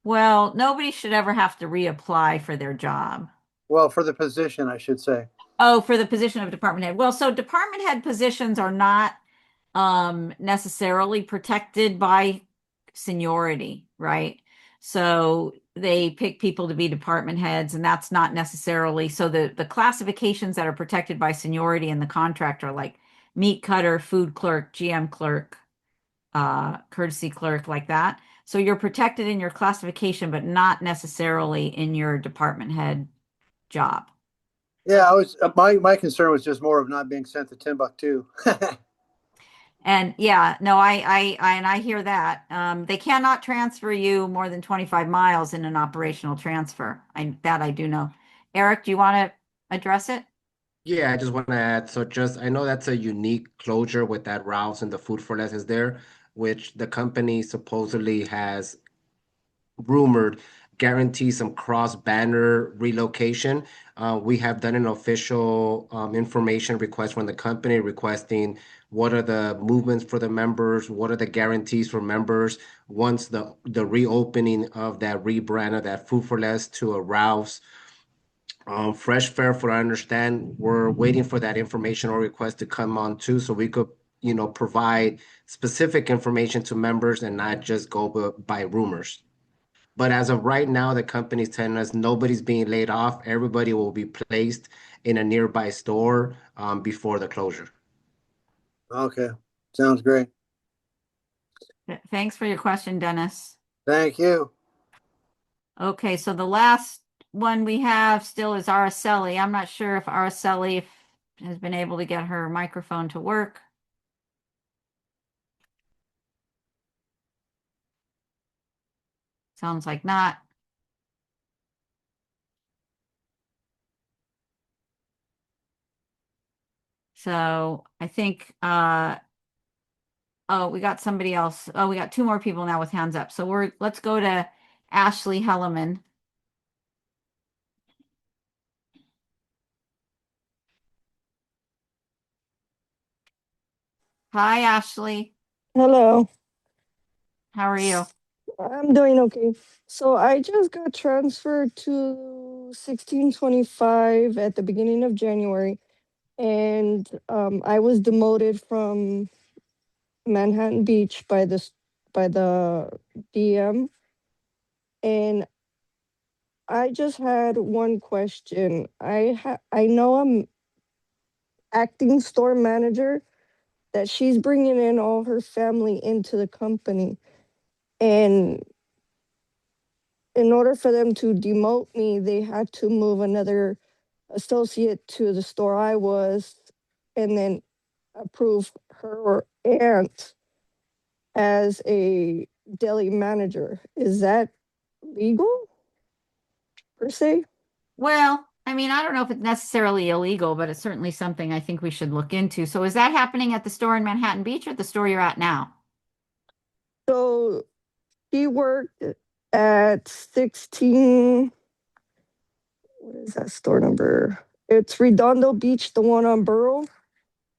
Well, nobody should ever have to reapply for their job. Well, for the position, I should say. Oh, for the position of department head. Well, so department head positions are not necessarily protected by seniority, right? So they pick people to be department heads, and that's not necessarily so the classifications that are protected by seniority in the contract are like meat cutter, food clerk, GM clerk, courtesy clerk, like that. So you're protected in your classification, but not necessarily in your department head job. Yeah, I was my concern was just more of not being sent to Timbuktu. And yeah, no, I hear that. They cannot transfer you more than 25 miles in an operational transfer. I do know. Eric, do you want to address it? Yeah, I just want to add. So just I know that's a unique closure with that routes and the food for less is there, which the company supposedly has rumored guarantee some cross-banner relocation. We have done an official information request from the company requesting what are the movements for the members, what are the guarantees for members once the reopening of that rebrand of that Food for Less to a Ralph's. Fresh Fare, for I understand, we're waiting for that information or request to come on too, so we could, provide specific information to members and not just go by rumors. But as of right now, the company's telling us nobody's being laid off. Everybody will be placed in a nearby store before the closure. Okay, sounds great. Thanks for your question, Dennis. Thank you. Okay, so the last one we have still is Araceli. I'm not sure if Araceli has been able to get her microphone to work. Sounds like not. So I think, oh, we got somebody else. Oh, we got two more people now with hands up. So let's go to Ashley Helleman. Hi, Ashley. Hello. How are you? I'm doing okay. So I just got transferred to 1625 at the beginning of January, and I was demoted from Manhattan Beach by the DM, and I just had one question. I know I'm acting store manager that she's bringing in all her family into the company, and in order for them to demote me, they had to move another associate to the store I was and then approve her aunt as a deli manager. Is that legal per se? Well, I mean, I don't know if it's necessarily illegal, but it's certainly something I think we should look into. So is that happening at the store in Manhattan Beach or the store you're at now? So she worked at 16. What is that store number? It's Redondo Beach, the one on Burrow.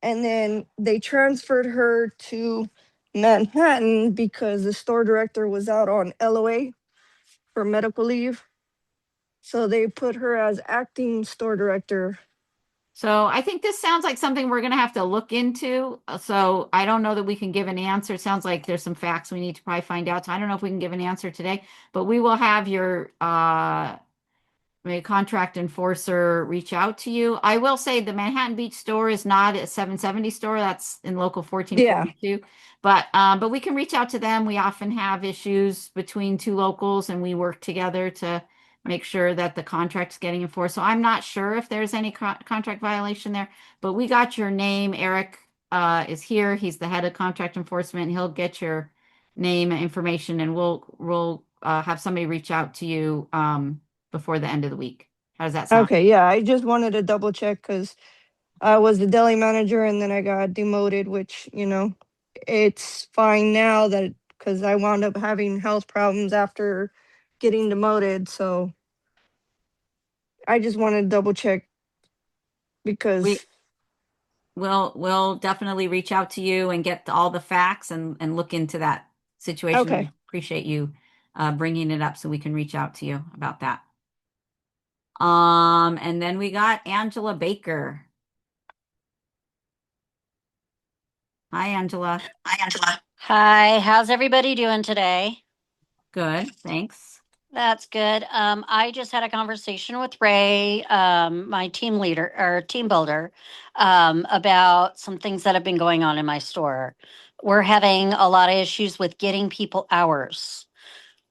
And then they transferred her to Manhattan because the store director was out on LOA for medical leave. So they put her as acting store director. So I think this sounds like something we're going to have to look into. So I don't know that we can give an answer. It sounds like there's some facts we need to probably find out. So I don't know if we can give an answer today, but we will have your contract enforcer reach out to you. I will say the Manhattan Beach store is not a 770 store. That's in local 1442. But we can reach out to them. We often have issues between two locals and we work together to make sure that the contract's getting enforced. So I'm not sure if there's any contract violation there, but we got your name. Eric is here. He's the head of contract enforcement. He'll get your name and information, and we'll have somebody reach out to you before the end of the week. How does that sound? Okay, yeah, I just wanted to double check because I was the deli manager and then I got demoted, which, it's fine now that because I wound up having health problems after getting demoted. So I just wanted to double check because, We'll definitely reach out to you and get all the facts and look into that situation. okay. We appreciate you bringing it up so we can reach out to you about that. And then we got Angela Baker. Hi, Angela. Hi, Angela. Hi, how's everybody doing today? Good, thanks. That's good. I just had a conversation with Ray, my team leader or team builder, about some things that have been going on in my store. We're having a lot of issues with getting people hours.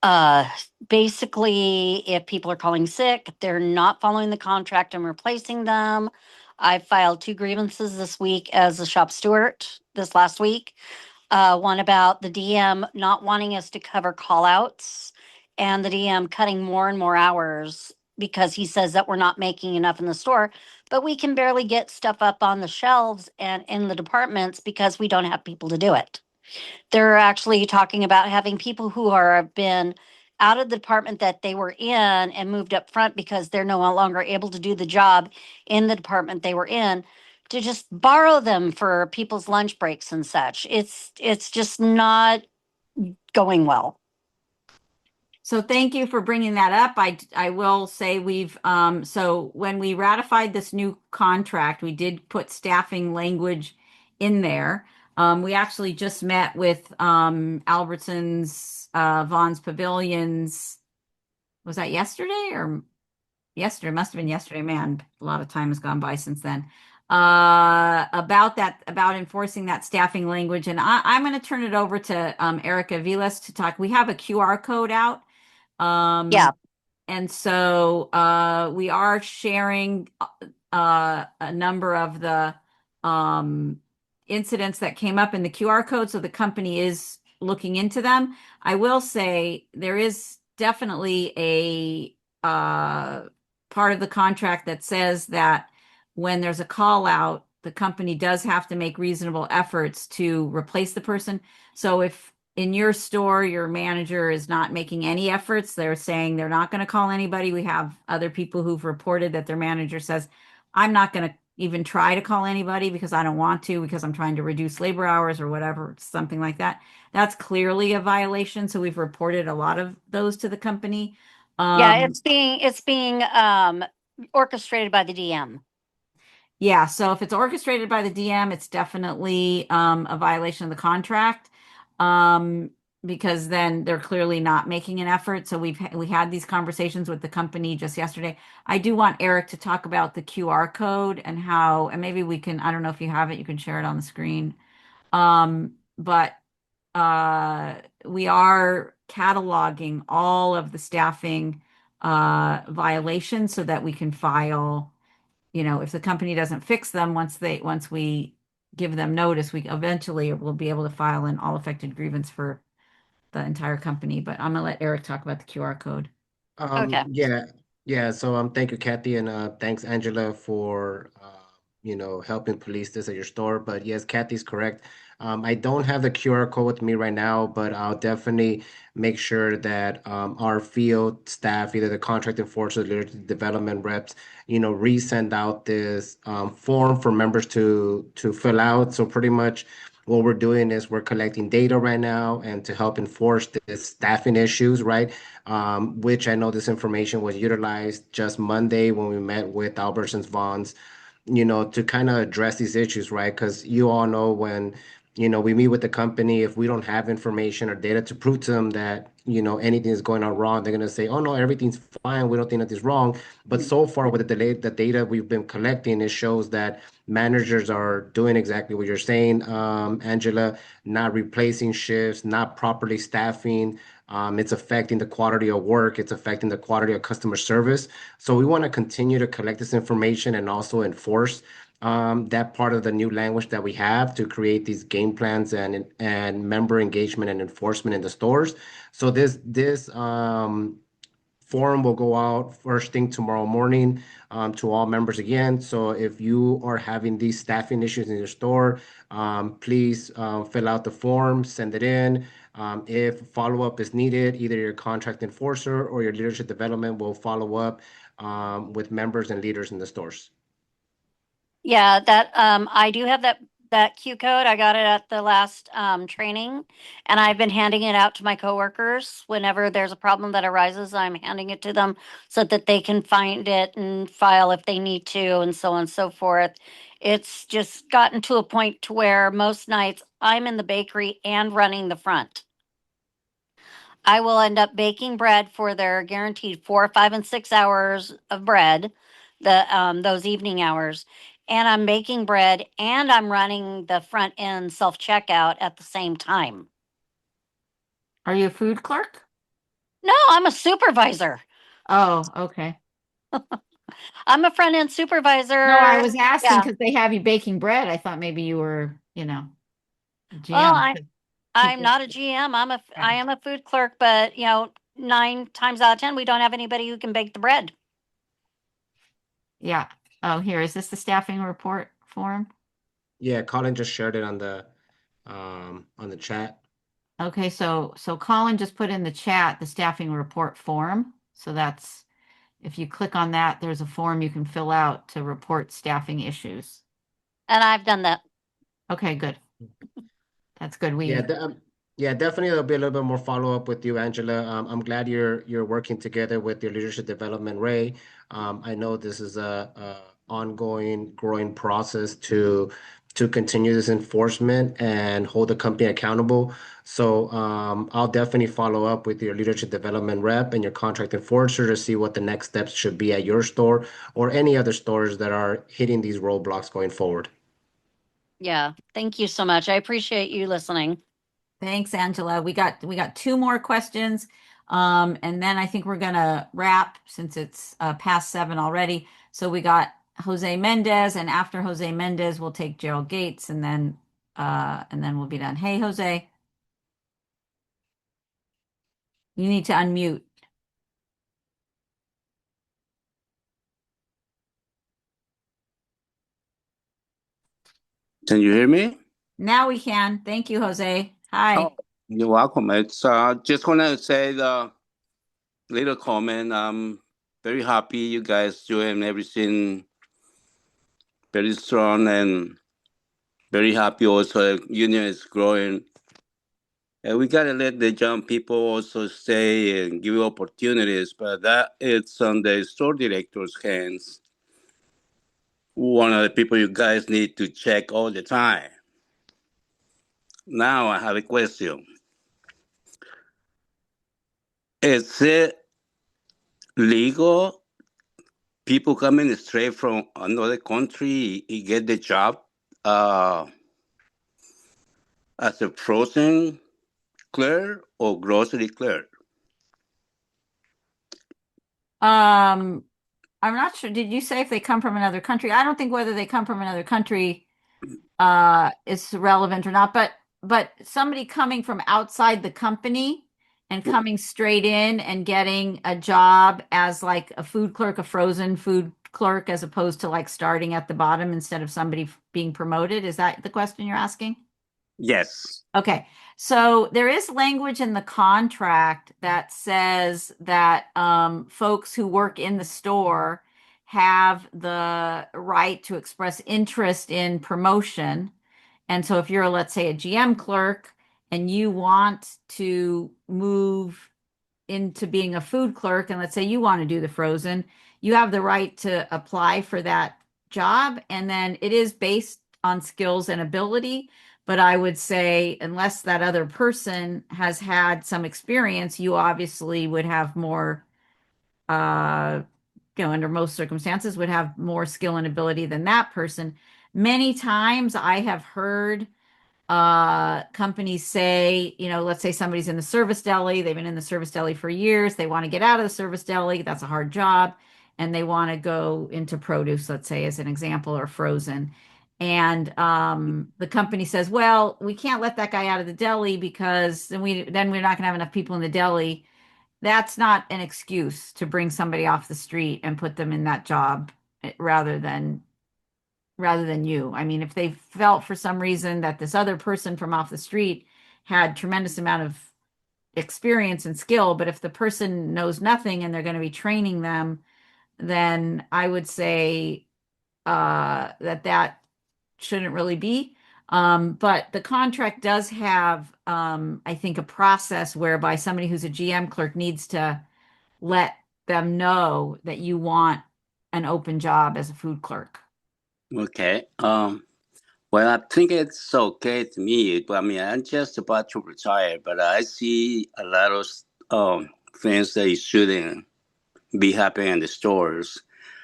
Uh, Basically, if people are calling sick, they're not following the contract and replacing them. I filed 2 grievances this week as a shop steward this last week. One about the DM not wanting us to cover call outs and the DM cutting more and more hours because he says that we're not making enough in the store, but we can barely get stuff up on the shelves and in the departments because we don't have people to do it. They're actually talking about having people who are have been out of the department that they were in and moved up front because they're no longer able to do the job in the department they were in to just borrow them for people's lunch breaks and such. It's just not going well. So thank you for bringing that up. I will say so when we ratified this new contract, we did put staffing language in there. We actually just met with Albertsons, Vaughn's Pavilions. Was that yesterday or yesterday? Must have been yesterday. Man, a lot of time has gone by since then. About enforcing that staffing language, and I'm going to turn it over to Erica Vilas to talk. We have a QR code out. Yeah. And so we are sharing a number of the incidents that came up in the QR code, so the company is looking into them. I will say there is definitely a part of the contract that says that when there's a call out, the company does have to make reasonable efforts to replace the person. So if in your store, your manager is not making any efforts. They're saying they're not going to call anybody. We have other people who've reported that their manager says, I'm not going to even try to call anybody because I don't want to, because I'm trying to reduce labor hours or whatever, something like that. That's clearly a violation. So we've reported a lot of those to the company. Yeah, it's being orchestrated by the DM. Yeah, so if it's orchestrated by the DM, it's definitely a violation of the contract, because then they're clearly not making an effort. So we had these conversations with the company just yesterday. I do want Eric to talk about the QR code and how, and maybe we can, I don't know if you have it, you can share it on the screen. But we are cataloging all of the staffing violations so that we can file, if the company doesn't fix them, once we give them notice, we eventually will be able to file an all affected grievance for the entire company. But I'm gonna let Eric talk about the QR code. Okay. Yeah. So thank you, Kathy, and thanks, Angela, for helping police this at your store. But yes, Kathy's correct. I don't have the QR code with me right now, but I'll definitely make sure that our field staff, either the contract enforcers, leadership development reps, resend out this form for members to fill out. So pretty much what we're doing is we're collecting data right now and to help enforce the staffing issues, right? Which I know this information was utilized just Monday when we met with Albertsons Vons, to kind of address these issues, right? Because you all know when, we meet with the company, if we don't have information or data to prove to them that, anything is going on wrong, they're going to say, oh, no, everything's fine. We don't think that is wrong. But so far with the data we've been collecting, it shows that managers are doing exactly what you're saying, Angela, not replacing shifts, not properly staffing. It's affecting the quality of work. It's affecting the quality of customer service. So we want to continue to collect this information and also enforce that part of the new language that we have to create these game plans and member engagement and enforcement in the stores. So this forum will go out first thing tomorrow morning to all members again. So if you are having these staffing issues in your store, please fill out the form, send it in. If follow-up is needed, either your contract enforcer or your leadership development will follow up with members and leaders in the stores. Yeah, that I do have that Q code. I got it at the last training, and I've been handing it out to my coworkers whenever there's a problem that arises. I'm handing it to them so that they can find it and file if they need to, and so on and so forth. It's just gotten to a point to where most nights I'm in the bakery and running the front. I will end up baking bread for their guaranteed 4, 5, and 6 hours of bread, the those evening hours, and I'm baking bread and I'm running the front end self checkout at the same time. Are you a food clerk? No, I'm a supervisor. Oh, okay. I'm a front end No, supervisor. I was asking Yeah. because they have you baking bread. I thought maybe you were, Well, GM. I'm People. not a GM. I Right. am a food clerk, but 9 times out of 10 we don't have anybody who can bake the bread. Yeah. Oh, here, is this the staffing report form? Yeah, Colin just shared it on the chat. Okay, so Colin just put in the chat the staffing report form. So that's if you click on that, there's a form you can fill out to report staffing issues. And I've done that. Okay, good. That's good. Yeah, yeah, definitely there'll be a little bit more follow-up with you, Angela. I'm glad you're working together with your leadership development, Ray. I know this is a ongoing, growing process to continue this enforcement and hold the company accountable. So I'll definitely follow up with your leadership development rep and your contract enforcer to see what the next steps should be at your store or any other stores that are hitting these roadblocks going forward. Yeah. Thank you so much. I appreciate you listening. Thanks, Angela. We got two more questions. And then I think we're gonna wrap since it's past 7 already. So we got Jose Mendez, and after Jose Mendez, we'll take Gerald Gates, and then we'll be done. Hey, Jose, you need to unmute. Can you hear me? Now we can. Thank you, Jose. Hi. Oh, you're welcome. It's just want to say the little comment. I'm very happy you guys doing everything very strong and very happy also union is growing. And we gotta let the young people also stay and give opportunities, but that it's on the store director's hands. One of the people you guys need to check all the time. Now I have a question. Is it legal people coming straight from another country get the job uh, as a frozen clerk or grocery clerk? I'm not sure. Did you say if they come from another country? I don't think whether they come from another country is relevant or not, but somebody coming from outside the company and coming straight in and getting a job as like a food clerk, a frozen food clerk, as opposed to like starting at the bottom instead of somebody being promoted. Is that the question you're asking? Yes. Okay. So there is language in the contract that says that folks who work in the store have the right to express interest in promotion. And so if you're, let's say, a GM clerk and you want to move into being a food clerk, and let's say you want to do the frozen, you have the right to apply for that job. And then it is based on skills and ability. But I would say, unless that other person has had some experience, you obviously would have more, uh, under most circumstances, would have more skill and ability than that person. Many times I have heard companies say, let's say somebody's in the service deli, they've been in the service deli for years, they want to get out of the service deli, that's a hard job. and they want to go into produce, let's say, as an example, or frozen. And the company says, well, we can't let that guy out of the deli because then we're not going to have enough people in the deli. That's not an excuse to bring somebody off the street and put them in that job rather than you. I mean, if they felt for some reason that this other person from off the street had tremendous amount of experience and skill, but if the person knows nothing and they're going to be training them, then I would say that shouldn't really be. But the contract does have, I think, a process whereby somebody who's a GM clerk needs to let them know that you want an open job as a food clerk. Okay. Well, I think it's okay to me. But I mean, I'm just about to retire, but I see a lot of things that shouldn't be happening in the stores,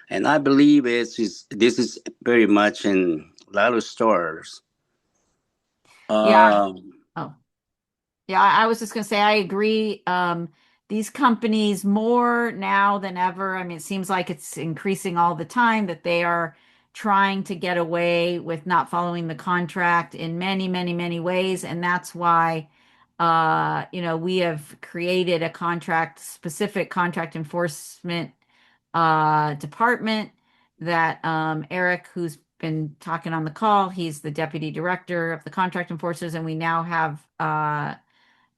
and I believe this is very much in a lot of stores. Yeah. Oh, yeah. I was just going to say, I agree. These companies more now than ever. I mean, it seems like it's increasing all the time that they are trying to get away with not following the contract in many, many, many ways. And that's why, we have created a specific contract enforcement department that Eric, who's been talking on the call, he's the deputy director of the contract enforcers, and we now have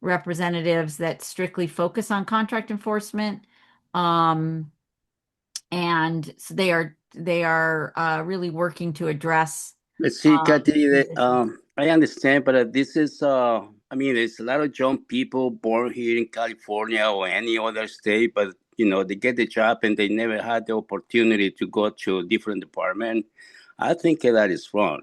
representatives that strictly focus on contract enforcement. And so they are really working to address Let's see, Kathy, these issues. I understand, but this is, I mean, there's a lot of young people born here in California or any other state, but, they get the job and they never had the opportunity to go to a different department. I think that is wrong.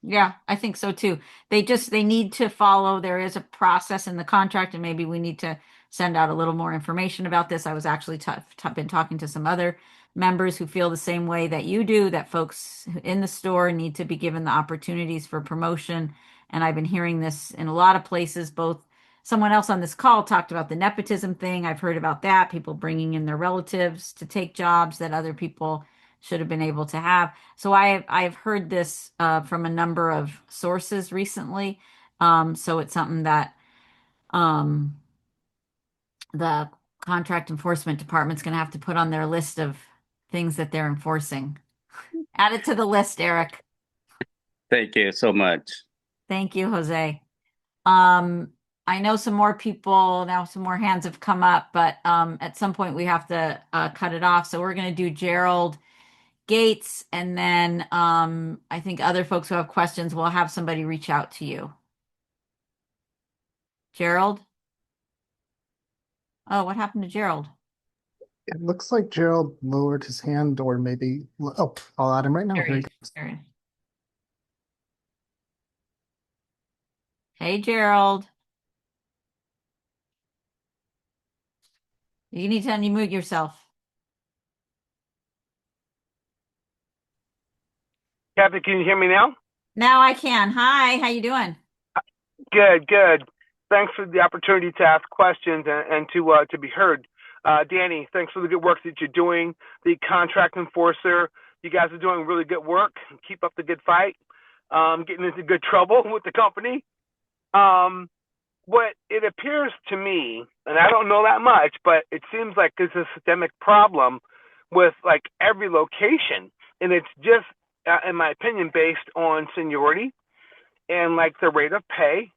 Yeah, I think so too. They need to follow. There is a process in the contract, and maybe we need to send out a little more information about this. I was actually been talking to some other members who feel the same way that you do, that folks in the store need to be given the opportunities for promotion. And I've been hearing this in a lot of places. Both someone else on this call talked about the nepotism thing. I've heard about that, people bringing in their relatives to take jobs that other people should have been able to have. So I've heard this from a number of sources recently. So it's something that um, the contract enforcement department's going to have to put on their list of things that they're enforcing. Add it to the list, Eric. Thank you so much. Thank you, Jose. I know some more people now, some more hands have come up, but at some point we have to cut it off. So we're going to do Gerald Gates, and then I think other folks who have questions will have somebody reach out to you. Gerald? Oh, what happened to Gerald? It looks like Gerald lowered his hand, or maybe, oh, I'll add him right now. There Here he he is. goes. There he is. Hey, Gerald. You need to unmute yourself. Kathy, can you hear me now? Now I can. Hi, how you doing? Good, good. Thanks for the opportunity to ask questions and to be heard. Danny, thanks for the good work that you're doing. The contract enforcer, you guys are doing really good work. Keep up the good fight. Getting into good trouble with the company. What it appears to me, and I don't know that much, but it seems like it's a systemic problem with like every location, and it's just, in my opinion, based on seniority and like the rate of pay,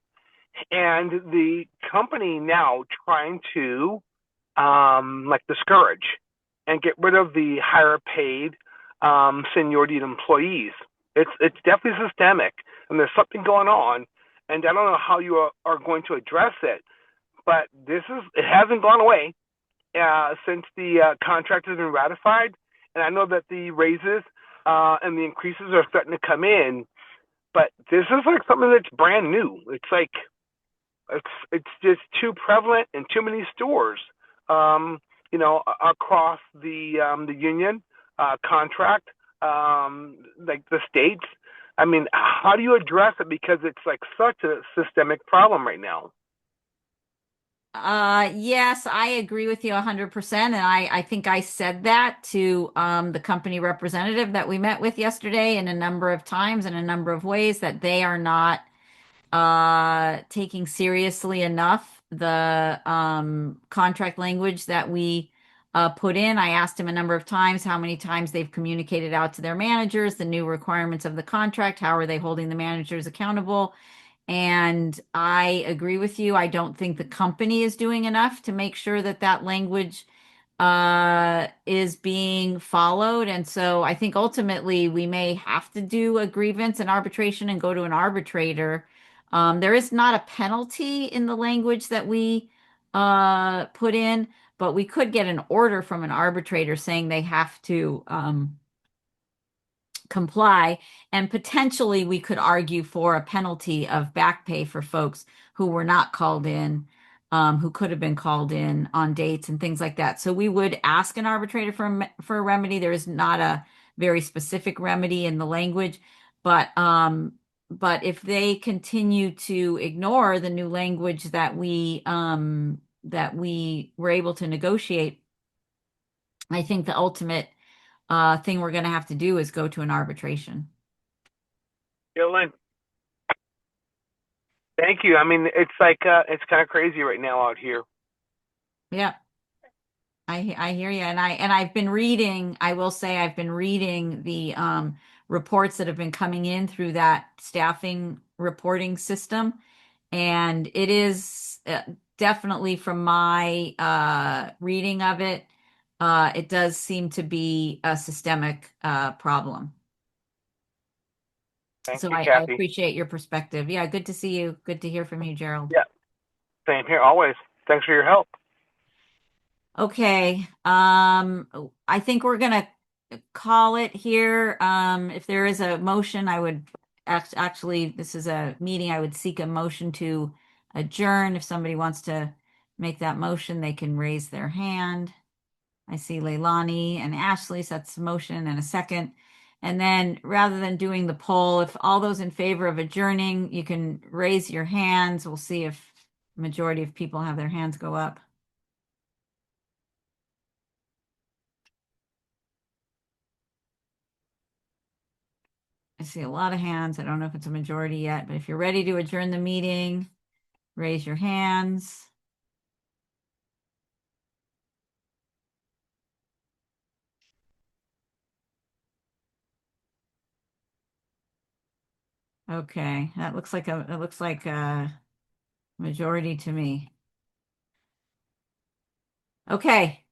and the company now trying to like discourage and get rid of the higher paid seniority employees. It's definitely systemic, and there's something going on, and I don't know how you are going to address it, but it hasn't gone away since the contract has been ratified, and I know that the raises and the increases are starting to come in, but this is like something that's brand new. It's like it's just too prevalent in too many stores, across the union contract, like the states. I mean, how do you address it? Because it's like such a systemic problem right now. Yes, I agree with you 100%. And I think I said that to the company representative that we met with yesterday in a number of times in a number of ways that they are not taking seriously enough the contract language that we put in. I asked him a number of times how many times they've communicated out to their managers the new requirements of the contract. How are they holding the managers accountable? And I agree with you. I don't think the company is doing enough to make sure that that language is being followed. And so I think ultimately we may have to do a grievance and arbitration and go to an arbitrator. There is not a penalty in the language that we put in, but we could get an order from an arbitrator saying they have to comply, and potentially we could argue for a penalty of back pay for folks who were not called in, who could have been called in on dates and things like that. So we would ask an arbitrator for a remedy. There is not a very specific remedy in the language, but if they continue to ignore the new language that we were able to negotiate, I think the ultimate thing we're going to have to do is go to an arbitration. Lynn. Thank you. I mean, it's like it's kind of crazy right now out here. Yeah, I hear you, and I've been reading. I will say I've been reading the reports that have been coming in through that staffing reporting system, and it is definitely from my reading of it. It does seem to be a systemic problem. Thank So you, I Kathy. appreciate your perspective. Yeah, good to see you. Good to hear from you, Gerald. Yeah, same here. Always. Thanks for your help. Okay. I think we're gonna call it here. If there is a motion, I would actually, this is a meeting, I would seek a motion to adjourn. If somebody wants to make that motion, they can raise their hand. I see Leilani and Ashley, so that's a motion and a second. And then rather than doing the poll, if all those in favor of adjourning, you can raise your hands. We'll see if majority of people have their hands go up. I see a lot of hands. I don't know if it's a majority yet, but if you're ready to adjourn the meeting, raise your hands. Okay, that looks like a majority to me. Okay.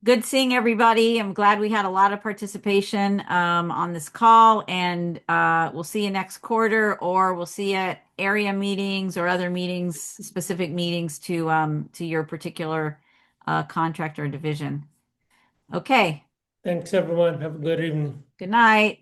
Good seeing everybody. I'm glad we had a lot of participation on this call, and we'll see you next quarter, or we'll see you at area meetings or other meetings, specific meetings to your particular contract or division. Okay. Thanks, everyone. Have a good evening. Good night.